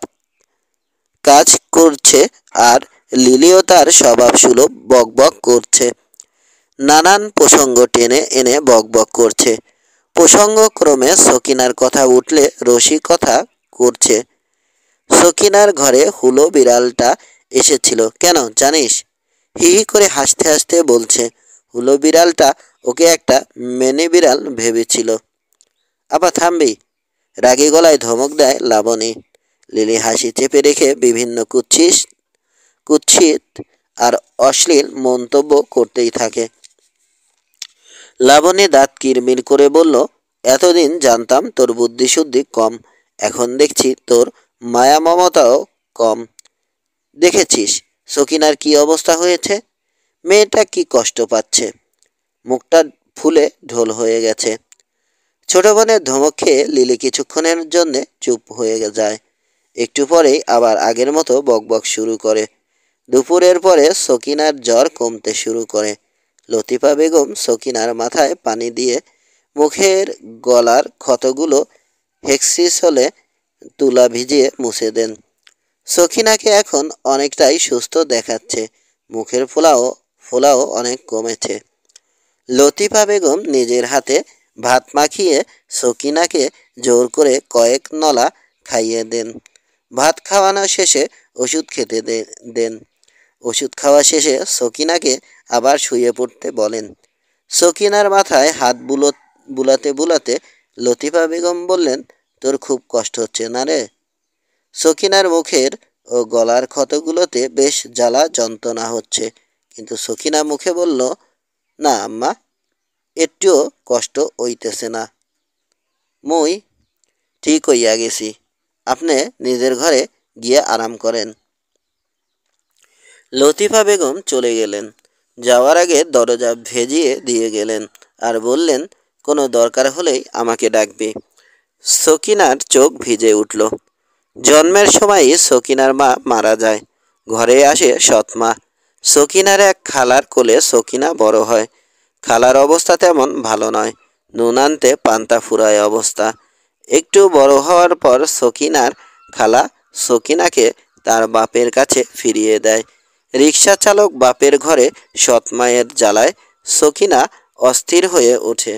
কাজ করছে আর লিলিও তার স্বভাব সুলভ বকবক করছে। নানান প্রসঙ্গ টেনে এনে বকবক করছে। প্রসঙ্গক্রমে সকিনার কথা উঠলে রসিকতা করছে। সকিনার ঘরে হুলো বিড়ালটা এসেছিল কেন জানিস? হি হি করে হাসতে হাসতে বলছে, হুলো বিড়ালটা ওকে একটা মেনে বিড়াল ভেবেছিল। আবার থামবি, রাগী গলায় ধমক দেয় লাবণী। লিলি হাসি চেপে রেখে বিভিন্ন কুৎসিত আর অশ্লীল মন্তব্য করতেই থাকে। লাবণী দাঁত কিরমির করে বলল, এতদিন জানতাম তোর বুদ্ধিশুদ্ধি কম, এখন দেখছি তোর মায়া মমতাও কম। দেখেছিস সকিনার কি অবস্থা হয়েছে? মেয়েটা কি কষ্ট পাচ্ছে, মুখটা ফুলে ঢোল হয়ে গেছে। ছোট বোনের ধমক খেয়ে লিলি কিছুক্ষণের জন্যে চুপ হয়ে যায়। একটু পরেই আবার আগের মতো বকবক শুরু করে। দুপুরের পরে সকিনার জ্বর কমতে শুরু করে। লতিফা বেগম সকিনার মাথায় পানি দিয়ে মুখের গলার ক্ষতগুলো হেক্সিসলে তুলা ভিজিয়ে মুছে দেন। সখিনাকে এখন অনেকটাই সুস্থ দেখাচ্ছে, মুখের ফোলাও অনেক কমেছে। লতিফা বেগম নিজের হাতে ভাত মাখিয়ে সকিনাকে জোর করে কয়েক নলা খাইয়ে দেন। ভাত খাওয়ানো শেষে ওষুধ খেতে দেন। ওষুধ খাওয়া শেষে সকিনাকে আবার শুয়ে পড়তে বলেন। সকিনার মাথায় হাত বুলাতে বুলাতে লতিফা বেগম বললেন, তোর খুব কষ্ট হচ্ছে না রে? সকিনার মুখের ও গলার ক্ষতগুলোতে বেশ জ্বালা যন্ত্রণা হচ্ছে, কিন্তু সকিনা মুখে বলল, না আম্মা, একটুও কষ্ট হইতেছে না। মুই ঠিক হইয়া গেছি, আপনি নিজের ঘরে গিয়ে আরাম করেন। লতিফা বেগম চলে গেলেন। যাওয়ার আগে দরজা ভেজিয়ে দিয়ে গেলেন আর বললেন, কোনো দরকার হলেই আমাকে ডাকবে। সকিনার চোখ ভিজে উঠল। জন্মের সময়ই সকিনার মা মারা যায়। ঘরে আসে সৎমা। সকিনার এক খালার কোলে সকিনা বড় হয়। খালার অবস্থা তেমন ভালো নয়, নুন আনতে পান্তা ফুরায় অবস্থা। একটু বড় হওয়ার পর সকিনার খালা সকিনাকে তার বাপের কাছে ফিরিয়ে দেয়। রিকশা চালক বাপের ঘরে সৎমায়ের জ্বালায় সকিনা অস্থির হয়ে ওঠে।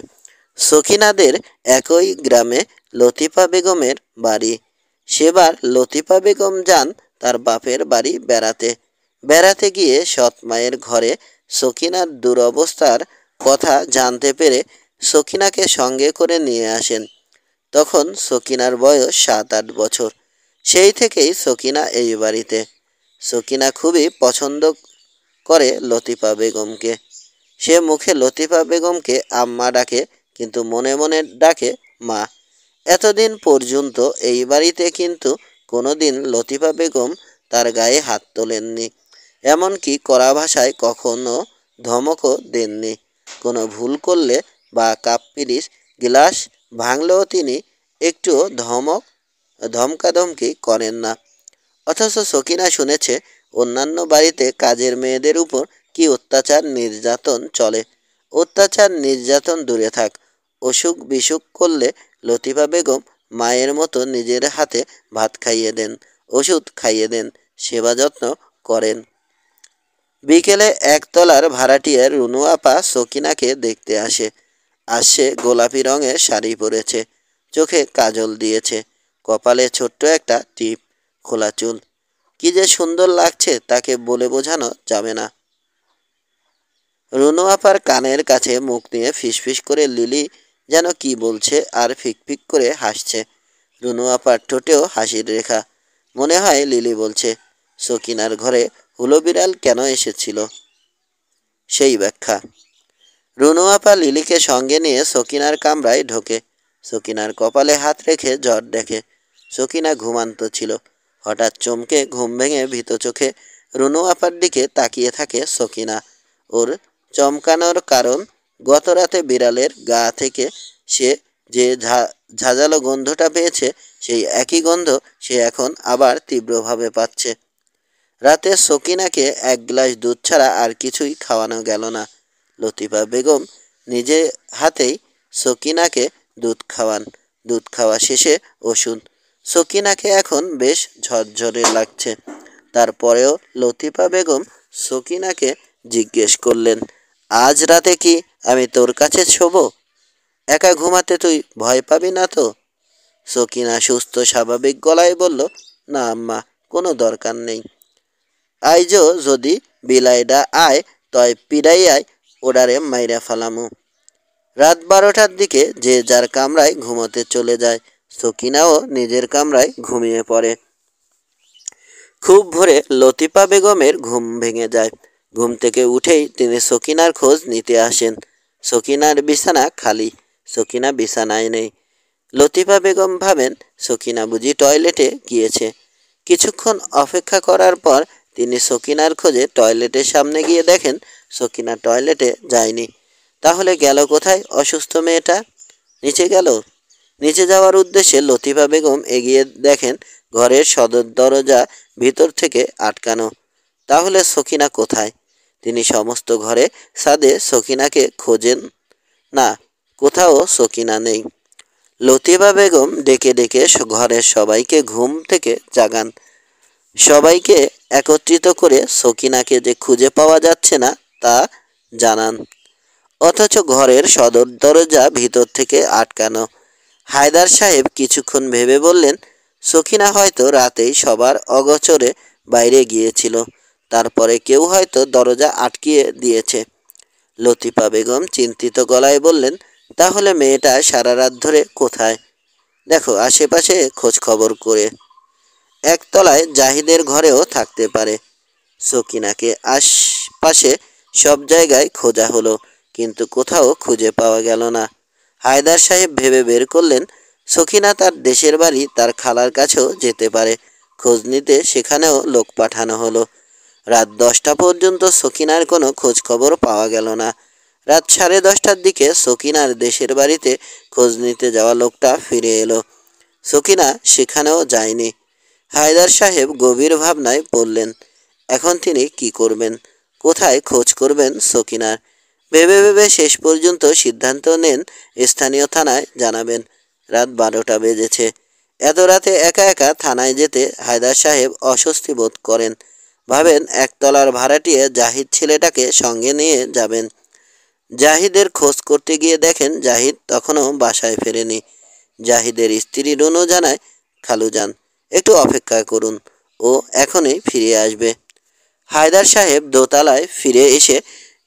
সকিনাদের একই গ্রামে লতিফা বেগমের বাড়ি। সেবার লতিফা বেগম যান তার বাপের বাড়ি বেড়াতে। বেড়াতে গিয়ে সৎমায়ের ঘরে সকিনার দুরবস্থার কথা জানতে পেরে সকিনাকে সঙ্গে করে নিয়ে আসেন। তখন সকিনার বয়স 7-8 বছর। সেই থেকেই সকিনা এই বাড়িতে। সকিনা খুবই পছন্দ করে লতিফা বেগমকে। সে মুখে লতিফা বেগমকে আম্মা ডাকে, কিন্তু মনে মনে ডাকে মা। এতদিন পর্যন্ত এই বাড়িতে কিন্তু কোনোদিন লতিফা বেগম তার গায়ে হাত তোলেননি, এমনকি কড়া ভাষায় কখনো ধমকও দেননি। কোনো ভুল করলে বা কাপ পিরিচ গ্লাস ভাঙলেও তিনি একটুও ধমকাধমকি করেন না। অথচ সকিনা শুনেছে অন্যান্য বাড়িতে কাজের মেয়েদের উপর কি অত্যাচার নির্যাতন চলে। অত্যাচার নির্যাতন দূরে থাক, অসুখ বিসুখ করলে লতিফা বেগম মায়ের মতো নিজের হাতে ভাত খাইয়ে দেন, ওষুধ খাইয়ে দেন, সেবা যত্ন করেন। বিকেলে একতলার ভাড়াটিয়া রুনু আপা সকিনাকে দেখতে আসে। আসে গোলাপি রঙের শাড়ি পরেছে, চোখে কাজল দিয়েছে, কপালে ছোট্ট একটা টিপ, খোলা চুল। কি যে সুন্দর লাগছে তাকে বলে বোঝানো যাবে না। রুনু আপার কানের কাছে মুখ নিয়ে ফিসফিস করে লিলি যেন কি বলছে আর ফিকফিক করে হাসছে। রুনু আপার ঠোঁটেও হাসির রেখা। মনে হয় লিলি বলছে, সকিনার ঘরে হুলো বিড়াল কেন এসেছিল? সেই ব্যাখ্যা। রুনু আপা লিলিকে সঙ্গে নিয়ে সকিনার কামরায় ঢোকে। সকিনার কপালে হাত রেখে জ্বর দেখে। সকিনা ঘুমান্ত ছিল। হঠাৎ চমকে ঘুম ভেঙে ভীত চোখে রুনু আপার দিকে তাকিয়ে থাকে সকিনা। ওর চমকানোর কারণ, গত রাতে বিড়ালের গা থেকে সে যে ঝাঁঝালো গন্ধটা পেয়েছে, সেই একই গন্ধ সে এখন আবার তীব্রভাবে পাচ্ছে। রাতে সকিনাকে এক গ্লাস দুধ ছাড়া আর কিছুই খাওয়ানো গেল না। লতিফা বেগম নিজে হাতেই সকিনাকে দুধ খাওয়ান। দুধ খাওয়া শেষে ওষুধ। সকিনাকে এখন বেশ ঝরঝরে লাগছে। তারপরেও লতিফা বেগম সকিনাকে জিজ্ঞেস করলেন, আজ রাতে কি আমি তোর কাছে শোব? একা ঘুমাতে তুই ভয় পাবি না তো? সকিনা সুস্থ স্বাভাবিক গলায় বলল, না আম্মা, কোনো দরকার নেই। আইজো যদি বিলাইডা আয় তয় পিড়াইয়ায় ওডারে মাইরা ফালামু। রাত 12টার দিকে যে যার কামরায় ঘুমোতে চলে যায়। সকিনাও নিজের কামরায় ঘুমিয়ে পড়ে। খুব ভোরে লতিফা বেগমের ঘুম ভেঙে যায়। ঘুম থেকে উঠেই তিনি সকিনার খোঁজ নিতে আসেন। সকিনার বিছানা খালি, সকিনা বিছানায় নেই। লতিফা বেগম ভাবেন সকিনা বুঝি টয়লেটে গিয়েছে। কিছুক্ষণ অপেক্ষা করার পর তিনি সকিনার খোঁজে টয়লেটের সামনে গিয়ে দেখেন সকিনা টয়লেটে যায়নি। তাহলে গেল কোথায় অসুস্থ মেয়েটা? নিচে গেল। নিচে যাওয়ার উদ্দেশ্যে লতিফা বেগম এগিয়ে দেখেন ঘরের সদর দরজা ভিতর থেকে আটকানো। তাহলে সকিনা কোথায়? তিনি সমস্ত ঘরে ছাদে সকিনাকে খোঁজেন না, কোথাও সকিনা নেই। লতিফা বেগম ডেকে ডেকে ঘরের সবাইকে ঘুম থেকে জাগান। সবাইকে একত্রিত করে সকিনাকে যে খুঁজে পাওয়া যাচ্ছে না তা জানান। অথচ ঘরের সদর দরজা ভিতর থেকে আটকানো। হায়দার সাহেব কিছুক্ষণ ভেবে বললেন, সকিনা হয়তো রাতেই সবার অগোচরে বাইরে গিয়েছিল। তারপরে কেউ হয়তো দরজা আটকিয়ে দিয়েছে। লতিফা বেগম চিন্তিত গলায় বললেন, তাহলে মেয়েটা সারা রাত ধরে কোথায়? দেখো আশেপাশে খোঁজ খবর করে। একতলায় জাহিদের ঘরেও থাকতে পারে। সকিনাকে আশপাশে সব জায়গায় খোঁজা হলো, কিন্তু কোথাও খুঁজে পাওয়া গেল না। হায়দার সাহেব ভেবে বের করলেন সকিনা তার দেশের বাড়ি তার খালার কাছেও যেতে পারে। খোঁজ নিতে সেখানেও লোক পাঠানো হলো। রাত 10টা পর্যন্ত সকিনার কোনো খোঁজ খবর পাওয়া গেল না। রাত 10:30টার দিকে সকিনার দেশের বাড়িতে খোঁজ নিতে যাওয়া লোকটা ফিরে এলো। সকিনা সেখানেও যায়নি। হায়দার সাহেব গভীর ভাবনায় পড়লেন। এখন তিনি কি করবেন? কোথায় খোঁজ করবেন সকিনার? ভেবে ভেবে শেষ পর্যন্ত সিদ্ধান্ত নেন স্থানীয় থানায় জানাবেন। রাত 12টা বেজেছে। এত রাতে একা একা থানায় যেতে হায়দার সাহেব অস্বস্তি বোধ করেন। ভাবেন একতলার ভাড়াটিয়ে জাহিদ ছেলেটাকে সঙ্গে নিয়ে যাবেন। জাহিদের খোঁজ করতে গিয়ে দেখেন জাহিদ তখনও বাসায় ফেরেনি। জাহিদের স্ত্রী রুনু জানায়, খালুজান একটু অপেক্ষা করুন, ও এখনই ফিরে আসবে। হায়দার সাহেব দোতলায় ফিরে এসে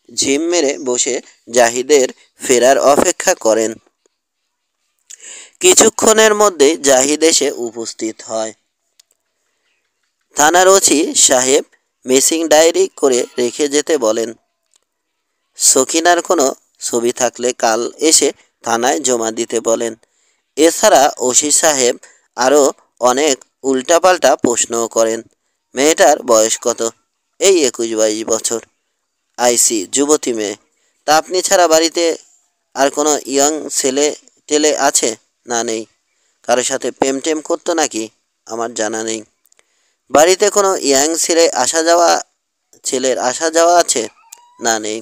ঝিম মেরে বসে জাহিদের ফেরার অপেক্ষা করেন। কিছুক্ষণের মধ্যেই জাহিদ এসে উপস্থিত হয়। থানার ওসি সাহেব মিসিং ডায়েরি করে রেখে যেতে বলেন। সকিনার কোনো ছবি থাকলে কাল এসে থানায় জমা দিতে বলেন। এছাড়া ওসি সাহেব আরও অনেক উল্টাপাল্টা প্রশ্নও করেন। মেয়েটার বয়স কত? এই 21-22 বছর। আইসি, যুবতী মেয়ে। তা আপনি ছাড়া বাড়িতে আর কোনো ইয়ং ছেলে টেলে আছে? না, নেই। কারোর সাথে প্রেম টেম করতো নাকি? আমার জানা নেই। বাড়িতে কোনো ইয়াং ছেলের আসা যাওয়া আছে? না, নেই।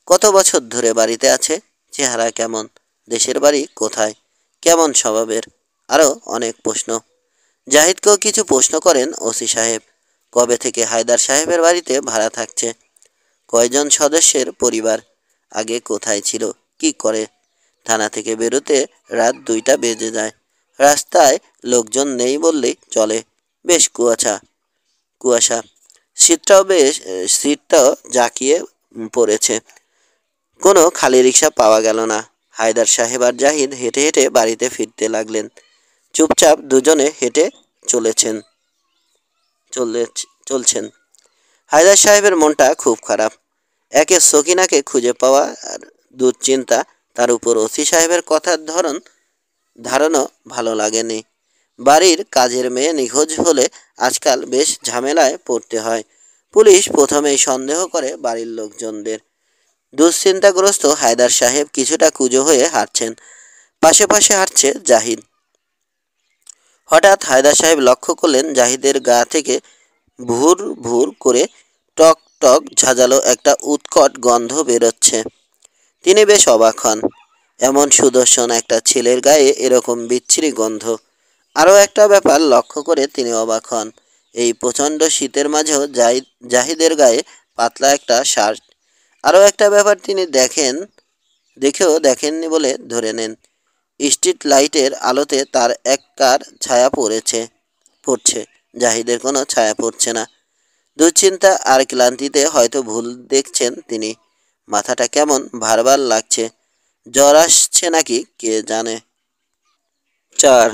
কত বছর ধরে বাড়িতে আছে? চেহারা কেমন? দেশের বাড়ি কোথায়? কেমন স্বভাবের? আরও অনেক প্রশ্ন। জাহিদকেও কিছু প্রশ্ন করেন ওসি সাহেব। কবে থেকে হায়দার সাহেবের বাড়িতে ভাড়া থাকছে? কয়জন সদস্যের পরিবার? আগে কোথায় ছিল? কি করে? থানা থেকে বেরোতে রাত 2টা বেজে যায়। রাস্তায় লোকজন নেই বললেই চলে। বেশ কুয়াশা। সিটটাও জাঁকিয়ে পড়েছে। কোনো খালি রিক্সা পাওয়া গেল না। হায়দার সাহেব আর জাহিদ হেঁটে হেঁটে বাড়িতে ফিরতে লাগলেন। চুপচাপ দুজনে হেঁটে চলছেন। হায়দার সাহেবের মনটা খুব খারাপ। একে সকিনাকে খুঁজে পাওয়া আর দুশ্চিন্তা, তার উপর ওসি সাহেবের কথার ধারণও ভালো লাগেনি। বাড়ির কাজের মেয়ে নিখোঁজ হলে আজকাল বেশ ঝামেলায় পড়তে হয়। পুলিশ প্রথমেই সন্দেহ করে বাড়ির লোকজনদের। দুশ্চিন্তাগ্রস্ত হায়দার সাহেব কিছুটা কুঁজো হয়ে হাঁটছেন। পাশে পাশে হাঁটছে জাহিদ। হঠাৎ হায়দার সাহেব লক্ষ্য করলেন জাহিদের গা থেকে ভুর ভুর করে টক টক ঝাঁঝালো একটা উৎকট গন্ধ বেরোচ্ছে। তিনি বেশ অবাক হন। এমন সুদর্শন একটা ছেলের গায়ে এরকম বিচ্ছিরি গন্ধ। আরও একটা ব্যাপার লক্ষ্য করে তিনি অবাক হন। এই প্রচণ্ড শীতের মাঝেও জাহিদের গায়ে পাতলা একটা শার্ট। আরও একটা ব্যাপার তিনি দেখেও দেখেননি বলে ধরে নেন। স্ট্রিট লাইটের আলোতে তার এককার ছায়া পড়ছে। জাহিদের কোনো ছায়া পড়ছে না। দুশ্চিন্তা আর ক্লান্তিতে হয়তো ভুল দেখছেন তিনি। মাথাটা কেমন ভারবার লাগছে। জ্বর আসছে নাকি কে জানে। 4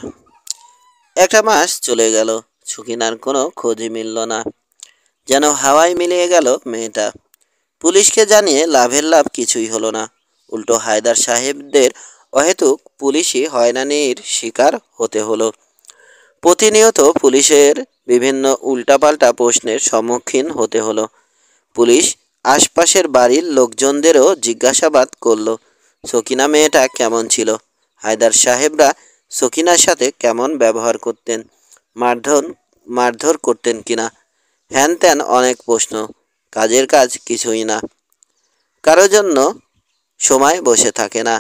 একটা মাস চলে গেল। সকিনার কোনো খোঁজই মিলল না। যেন হাওয়ায় মিলিয়ে গেল মেয়েটা। পুলিশকে জানিয়ে লাভ কিছুই হলো না। উল্টো হায়দার সাহেবদের অহেতুক পুলিশি হয়রানির শিকার হতে হলো। প্রতিনিয়ত পুলিশের বিভিন্ন উল্টাপাল্টা প্রশ্নের সম্মুখীন হতে হলো। পুলিশ আশপাশের বাড়ির লোকজনদেরও জিজ্ঞাসাবাদ করল। সকিনা মেয়েটা কেমন ছিল? হায়দার সাহেবরা সকিনার সাথে কেমন ব্যবহার করতেন? মারধর করতেন কিনা? হ্যান ত্যান অনেক প্রশ্ন। কাজের কাজ কিছুই না। কারো জন্য সময় বসে থাকে না।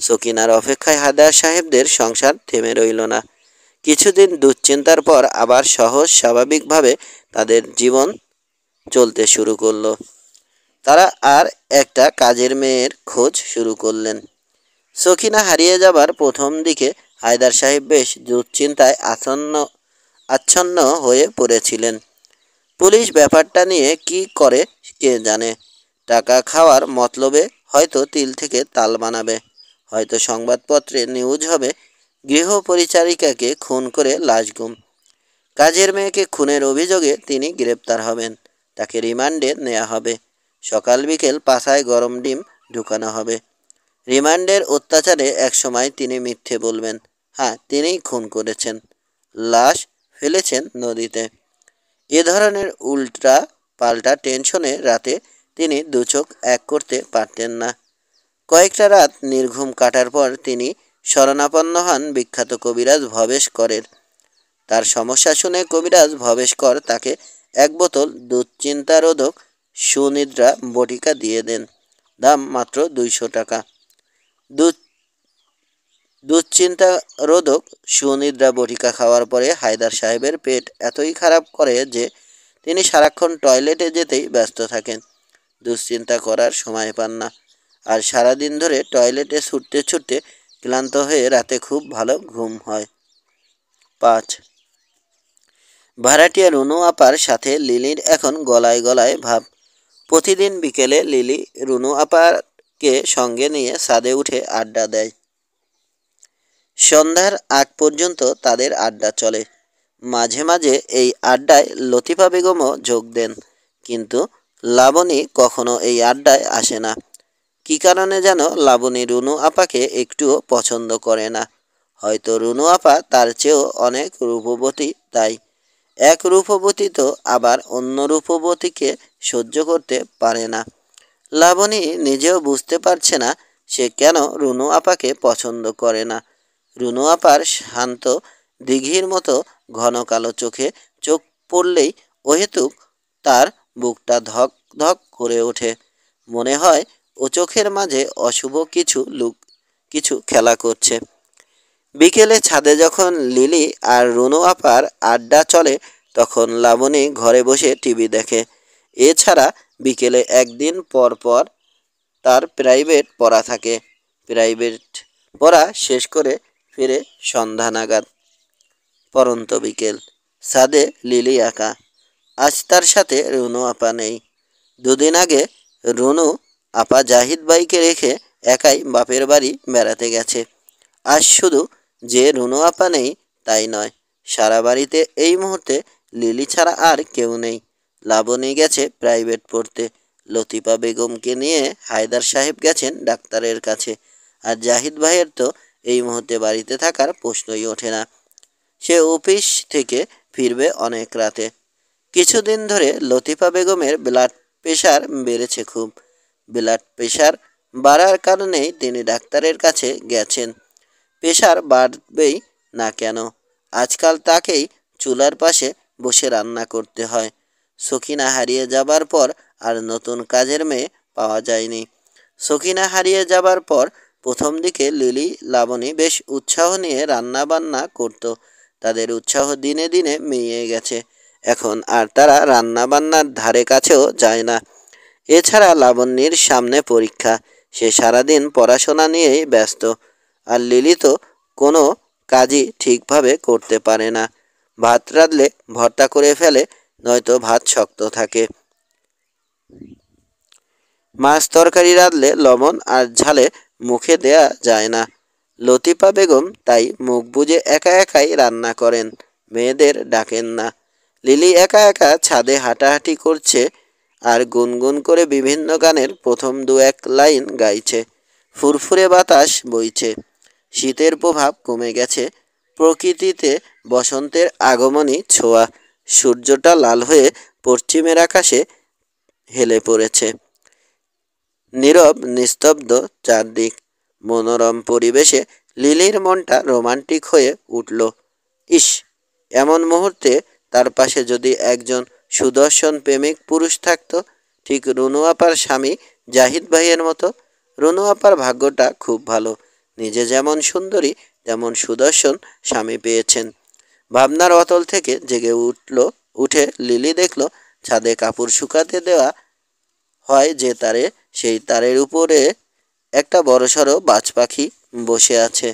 সকিনার অপেক্ষায় হায়দার সাহেবদের সংসার থেমে রইল না। কিছুদিন দুশ্চিন্তার পর আবার সহজ স্বাভাবিকভাবে তাদের জীবন চলতে শুরু করলো। তারা আর একটা কাজের মেয়ের খোঁজ শুরু করলেন। সকিনা হারিয়ে যাবার প্রথম দিকে হায়দার সাহেব বেশ দুশ্চিন্তায় আচ্ছন্ন হয়ে পড়েছিলেন। পুলিশ ব্যাপারটা নিয়ে কি করে কে জানে। টাকা খাওয়ার মতলবে হয়তো তিল থেকে তাল বানাবে। হয়তো সংবাদপত্রে নিউজ হবে, গৃহ পরিচারিকাকে খুন করে লাশ গুম। কাজের মেয়েকে খুনের অভিযোগে তিনি গ্রেপ্তার হবেন, তাকে রিমান্ডে নেওয়া হবে। সকাল বিকেল পাছায় গরম ডিম ঢুকানো হবে। রিমান্ডের অত্যাচারে একসময় তিনি মিথ্যে বলবেন, হ্যাঁ তিনিই খুন করেছেন, লাশ ফেলেছেন নদীতে। এ ধরনের উল্টা পাল্টা টেনশনে রাতে তিনি দুচোখ এক করতে পারতেন না। কয়েকটা রাত নির্ঘুম কাটার পর তিনি শরণাপন্ন হন বিখ্যাত কবিরাজ ভবেশ করের। তার সমস্যা শুনে কবিরাজ ভবেশ কর তাকে এক বোতল দুশ্চিন্তারোধক সুনিদ্রা বটিকা দিয়ে দেন। দাম মাত্র 200 টাকা। দুশ্চিন্তারোধক সুনিদ্রা বটিকা খাওয়ার পরে হায়দার সাহেবের পেট এতই খারাপ করে যে তিনি সারাক্ষণ টয়লেটে যেতেই ব্যস্ত থাকেন, দুশ্চিন্তা করার সময় পান না। আর সারাদিন ধরে টয়লেটে ছুটতে ছুটতে ক্লান্ত হয়ে রাতে খুব ভালো ঘুম হয়। 5. ভাড়াটিয়া রুনু আপার সাথে লিলির এখন গলায় গলায় ভাব। প্রতিদিন বিকেলে লিলি রুনু আপাকে সঙ্গে নিয়ে ছাদে উঠে আড্ডা দেয়। সন্ধ্যার আগ পর্যন্ত তাদের আড্ডা চলে। মাঝে মাঝে এই আড্ডায় লতিফা বেগমও যোগ দেন, কিন্তু লাবণী কখনো এই আড্ডায় আসে না। কী কারণে যেন লাবণী রুনু আপাকে একটুও পছন্দ করে না। হয়তো রুনু আপা তার চেয়েও অনেক রূপবতী, তাই। এক রূপবতী তো আবার অন্য রূপবতীকে সহ্য করতে পারে না। লাবণী নিজেও বুঝতে পারছে না সে কেন রুনু আপাকে পছন্দ করে না। রুনু আপার শান্ত দিঘির মতো ঘন কালো চোখে চোখ পড়লেই অহেতুক তার বুকটা ধক ধক করে ওঠে। মনে হয় ও চোখের মাঝে অশুভ কিছু খেলা করছে। বিকেলে ছাদে যখন লিলি আর রুনু আপার আড্ডা চলে তখন লাবণী ঘরে বসে টিভি দেখে। এছাড়া বিকেলে একদিন পর পর তার প্রাইভেট পড়া থাকে। প্রাইভেট পড়া শেষ করে ফিরে সন্ধ্যা নাগাদ। পরন্ত বিকেল, ছাদে লিলি একা। আজ তার সাথে রুনু আপা নেই। দুদিন আগে রুনু আপা জাহিদ ভাইকে রেখে একাই বাপের বাড়ি বেড়াতে গেছে। আজ শুধু যে রুনু আপা নেই তাই নয়, সারা বাড়িতে এই মুহূর্তে লিলি ছাড়া আর কেউ নেই। লাবণী গেছে প্রাইভেট পড়তে, লতিফা বেগমকে নিয়ে হায়দার সাহেব গেছেন ডাক্তারের কাছে, আর জাহিদ ভাইয়ের তো এই মুহূর্তে বাড়িতে থাকার প্রশ্নই ওঠে না। সে অফিস থেকে ফিরবে অনেক রাতে। কিছুদিন ধরে লতিফা বেগমের ব্লাড প্রেশার বেড়েছে খুব। ব্লাড প্রেশার বাড়ার কারণেই তিনি ডাক্তারের কাছে গেছেন। প্রেশার বাড়বেই না কেন, আজকাল তাকেই চুলার পাশে বসে রান্না করতে হয়। সখিনা হারিয়ে যাবার পর আর নতুন কাজের মেয়ে পাওয়া যায়নি। সখিনা হারিয়ে যাবার পর প্রথম দিকে লিলি লাবণী বেশ উৎসাহ নিয়ে রান্না বান্না করত। তাদের উৎসাহ দিনে দিনে মিইয়ে গেছে। এখন আর তারা রান্না বান্নার ধারে কাছেও যায় না। এছাড়া লাবণ্যের সামনে পরীক্ষা, সে সারাদিন পড়াশোনা নিয়েই ব্যস্ত। আর লিলি তো কোনো কাজই ঠিকভাবে করতে পারে না। ভাত রাঁধলে ভর্তা করে ফেলে, নয়তো ভাত শক্ত থাকে। মাছ তরকারি রাঁধলে লবণ আর ঝালে মুখে দেয়া যায় না। লতিফা বেগম তাই মুখ বুজে একা একাই রান্না করেন, মেয়েদের ডাকেন না। লিলি একা একা ছাদে হাঁটাহাঁটি করছে আর গুনগুন করে বিভিন্ন গানের প্রথম 2-1 লাইন গাইছে। ফুরফুরে বাতাস বইছে, শীতের প্রভাব কমে গেছে, প্রকৃতিতে বসন্তের আগমনী ছোঁয়া। সূর্যটা লাল হয়ে পশ্চিমের আকাশে হেলে পড়েছে। নীরব নিস্তব্ধ চারদিক। মনোরম পরিবেশে লিলির মনটা রোমান্টিক হয়ে উঠল। ইস, এমন মুহূর্তে তার পাশে যদি একজন সুদর্শন প্রেমিক পুরুষ থাকত, ঠিক রুনু আপার স্বামী জাহিদ ভাইয়ের মতো। রুনু আপার ভাগ্যটা খুব ভালো, নিজে যেমন সুন্দরী তেমন সুদর্শন স্বামী পেয়েছেন। ভাবনার অতল থেকে জেগে উঠে লিলি দেখল ছাদে কাপড় শুকাতে দেওয়া হয় যে তারে, সেই তারের উপরে একটা বড়সড় বাজ পাখি বসে আছে।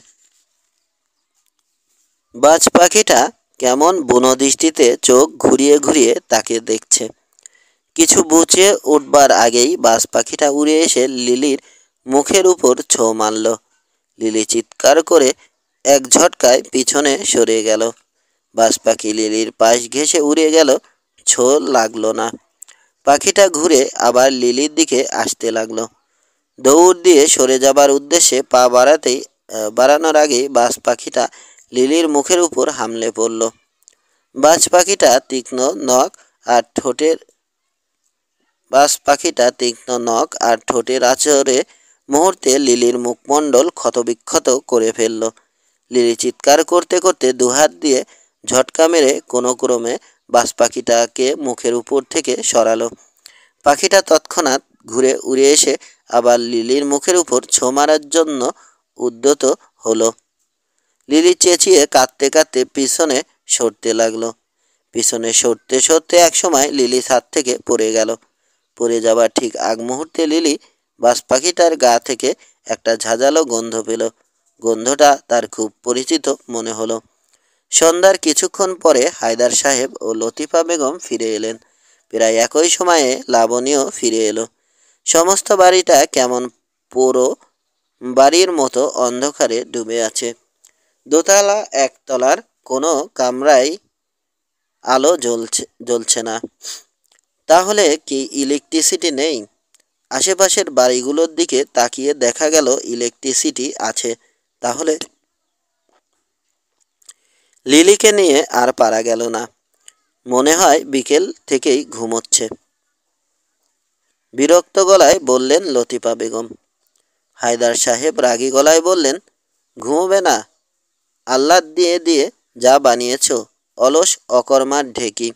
বাজ পাখিটা কেমন বুনো দৃষ্টিতে চোখ ঘুরিয়ে ঘুরিয়ে তাকে দেখছে। কিছু বুঝে উঠবার আগেই বাজ পাখিটা উড়ে এসে লিলির মুখের উপর ছোঁ মারল। লিলি চিৎকার করে এক ঝটকায় পিছনে সরে গেল। বাজ পাখি লিলির পাশ ঘেঁষে উড়ে গেল, ছো লাগলো না। পাখিটা ঘুরে আবার লিলির দিকে আসতে লাগলো। দৌড় দিয়ে সরে যাবার উদ্দেশ্যে পা বাড়ানোর আগেই বাজ পাখিটা লিলির মুখের উপর হামলে পড়ল। বাজ পাখিটা তীক্ষ্ণ নখ আর ঠোঁটের আঁচড়ে মুহূর্তে লিলির মুখমণ্ডল ক্ষতবিক্ষত করে ফেলল। লিলি চিৎকার করতে করতে দুহাত দিয়ে ঝটকা মেরে কোনো ক্রমে বাজ পাখিটাকে মুখের উপর থেকে সরালো। পাখিটা তৎক্ষণাৎ ঘুরে উড়ে এসে আবার লিলির মুখের উপর ছো মারার জন্য উদ্যত হলো। লিলি চেঁচিয়ে কাঁদতে কাঁদতে পিছনে সরতে লাগলো। পিছনে সরতে সরতে একসময় লিলি ছাদ থেকে পড়ে গেল। পড়ে যাবার ঠিক আগ মুহূর্তে লিলি বাজ পাখিটার গা থেকে একটা ঝাঁঝালো গন্ধ পেল। গন্ধটা তার খুব পরিচিত মনে হলো। সন্ধ্যার কিছুক্ষণ পরে হায়দার সাহেব ও লতিফা বেগম ফিরে এলেন। প্রায় একই সময়ে লাবণীও ফিরে এলো। সমস্ত বাড়িটা কেমন পুরো বাড়ির মতো অন্ধকারে ডুবে আছে। দোতলা একতলার কোনো কামরায় আলো জ্বলছে না। তাহলে কি ইলেকট্রিসিটি নেই? আশেপাশের বাড়িগুলোর দিকে তাকিয়ে দেখা গেল ইলেকট্রিসিটি আছে। তাহলে লিলিকে নিয়ে আর পারা গেল না। মনে হয় বিকেল থেকেই ঘুমোচ্ছে। বিরক্ত গলায় বললেন লতিফা বেগম। হায়দার সাহেব রাগী গলায় বললেন, ঘুমোবে না? আহ্লাদ দিয়ে দিয়ে যা বানিয়েছ, অলস অকর্মার ঢেকি।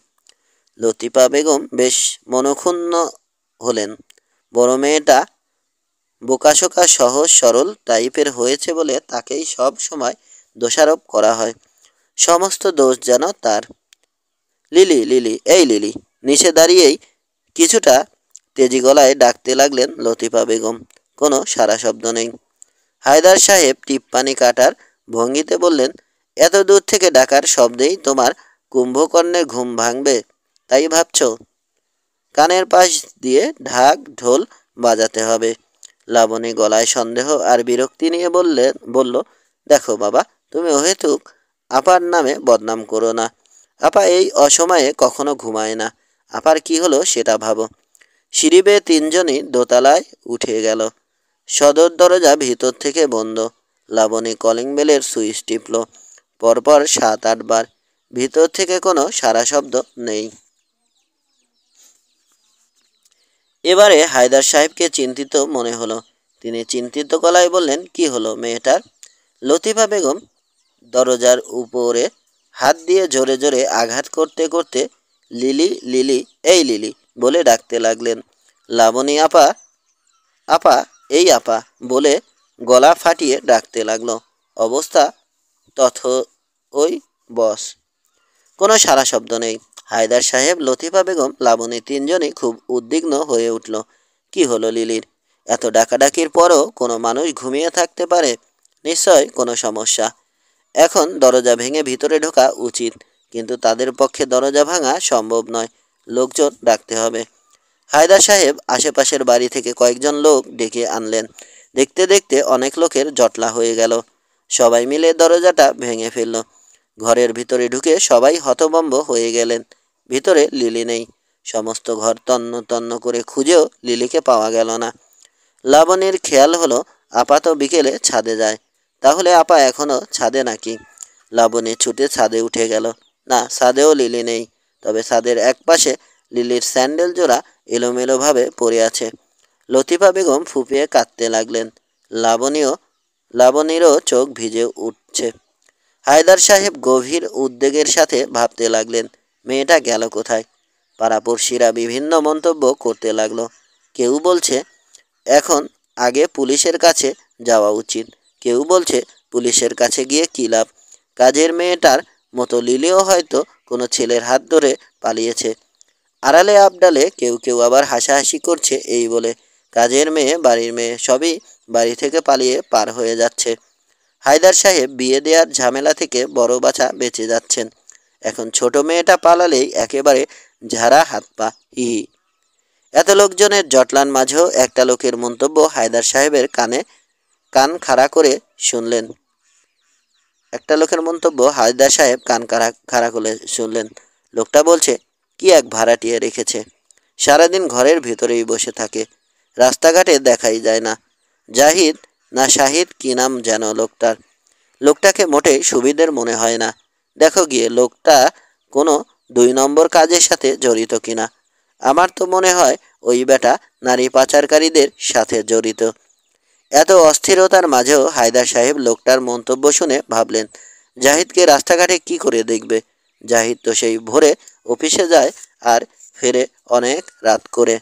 লতিফা বেগম বেশ মনক্ষুণ্ণ হলেন। বড় মেয়েটা বোকাশোকা সহজ সরল টাইপের হয়েছে বলে তাকেই সব সময় দোষারোপ করা হয়। সমস্ত দোষ যেন তার। লিলি, লিলি, এই লিলি। নিচে দাঁড়িয়েই কিছুটা তেজি গলায় ডাকতে লাগলেন লতিফা বেগম। কোনো সারা শব্দ নেই। হায়দার সাহেব টিপ্পানি কাটার ভঙ্গিতে বললেন, এত দূর থেকে ডাকার শব্দেই তোমার কুম্ভকর্ণের ঘুম ভাঙবে, তাই ভাবছ? কানের পাশ দিয়ে ঢাক ঢোল বাজাতে হবে। লাবণী গলায় সন্দেহ আর বিরক্তি নিয়ে বলল, দেখো বাবা, তুমি অহেতুক আপার নামে বদনাম করো না। আপা এই অসময়ে কখনো ঘুমায় না। আপার কি হলো সেটা ভাবো। সিঁড়ি বেয়ে তিনজনই দোতলায় উঠে গেল। সদর দরজা ভিতর থেকে বন্ধ। লাবণী কলিং বেলের সুইচ টিপল। পরপর 7-8 বার। ভিতর থেকে কোনো সারা শব্দ নেই। এবারে হায়দার সাহেবকে চিন্তিত মনে হলো। তিনি চিন্তিত গলায় বললেন, কি হলো মেয়েটার? লতিফা বেগম দরজার উপরে হাত দিয়ে জোরে জোরে আঘাত করতে করতে লিলি, লিলি, এই লিলি বলে ডাকতে লাগলেন। লাবণী, আপা, আপা, এই আপা বলে গলা ফাটিয়ে ডাকতে লাগলো। অবস্থা ওই বস। কোনো সারা শব্দ নেই। হায়দার সাহেব, লতিফা বেগম, লাবণী তিনজনই খুব উদ্বিগ্ন হয়ে উঠল। কি হলো লিলির? এত ডাকাডাকির পরও কোনো মানুষ ঘুমিয়ে থাকতে পারে? নিশ্চয় কোনো সমস্যা। এখন দরজা ভেঙে ভিতরে ঢোকা উচিত, কিন্তু তাদের পক্ষে দরজা ভাঙা সম্ভব নয়। লোকজন ডাকতে হবে। হায়দার সাহেব আশেপাশের বাড়ি থেকে কয়েকজন লোক ডেকে আনলেন। দেখতে দেখতে অনেক লোকের জটলা হয়ে গেল। সবাই মিলে দরজাটা ভেঙে ফেলল। ঘরের ভিতরে ঢুকে সবাই হতভম্ব হয়ে গেলেন। ভিতরে লিলি নেই। সমস্ত ঘর তন্ন তন্ন করে খুঁজেও লিলিকে পাওয়া গেল না। লাবণীর খেয়াল হলো আপা তো বিকেলে ছাদে যায়। তাহলে আপা এখনো ছাদে নাকি? লাবণী ছুটে ছাদে উঠে গেল। না, ছাদেও লিলি নেই। তবে ছাদের এক পাশে লিলির স্যান্ডেল জোড়া এলোমেলোভাবে পড়ে আছে। লতিফা বেগম ফুঁপিয়ে কাঁদতে লাগলেন। লাবণীরও চোখ ভিজে উঠছে। হায়দার সাহেব গভীর উদ্বেগের সাথে ভাবতে লাগলেন, মেয়েটা গেল কোথায়? পাড়াপড়শিরা বিভিন্ন মন্তব্য করতে লাগলো। কেউ বলছে এখন আগে পুলিশের কাছে যাওয়া উচিত। কেউ বলছে পুলিশের কাছে গিয়ে কী লাভ? কাজের মেয়েটার মতো লিলিও হয়তো কোনো ছেলের হাত ধরে পালিয়েছে। আড়ালে আবডালে কেউ কেউ আবার হাসাহাসি করছে এই বলে, কাজের মেয়ে, বাড়ির মেয়ে সবই বাড়ি থেকে পালিয়ে পার হয়ে যাচ্ছে। হায়দার সাহেব বিয়ে দেওয়ার ঝামেলা থেকে বড় বাছা বেঁচে যাচ্ছেন। এখন ছোট মেয়েটা পালালেই একেবারে ঝাড়া হাত পা। হি হি। এত লোকজনের জটলার মাঝেও একটা লোকের মন্তব্য হায়দার সাহেবের কান খাড়া করে শুনলেন। একটা লোকের মন্তব্য, হায়দার সাহেব কান খাড়া করে শুনলেন। লোকটা বলছে, কি এক ভাড়াটিয়ে রেখেছে, সারাদিন ঘরের ভিতরেই বসে থাকে, রাস্তাঘাটে দেখাই যায় না। জাহিদ না শাহিদ কি নাম যেন লোকটার। লোকটাকে মোটেই সুবিধের মনে হয় না। দেখো গিয়ে লোকটা কোনো 2 নম্বর কাজের সাথে জড়িত কিনা। আমার তো মনে হয় ওই বেটা নারী পাচারকারীদের সাথে জড়িত। এত অস্থিরতার মাঝেও হায়দার সাহেব লোকটার মন্তব্য শুনে ভাবলেন, জাহিদকে রাস্তাঘাটে কি করে দেখবে। জাহিদ তো সেই ভোরে অফিসে যায় আর ফেরে অনেক রাত করে।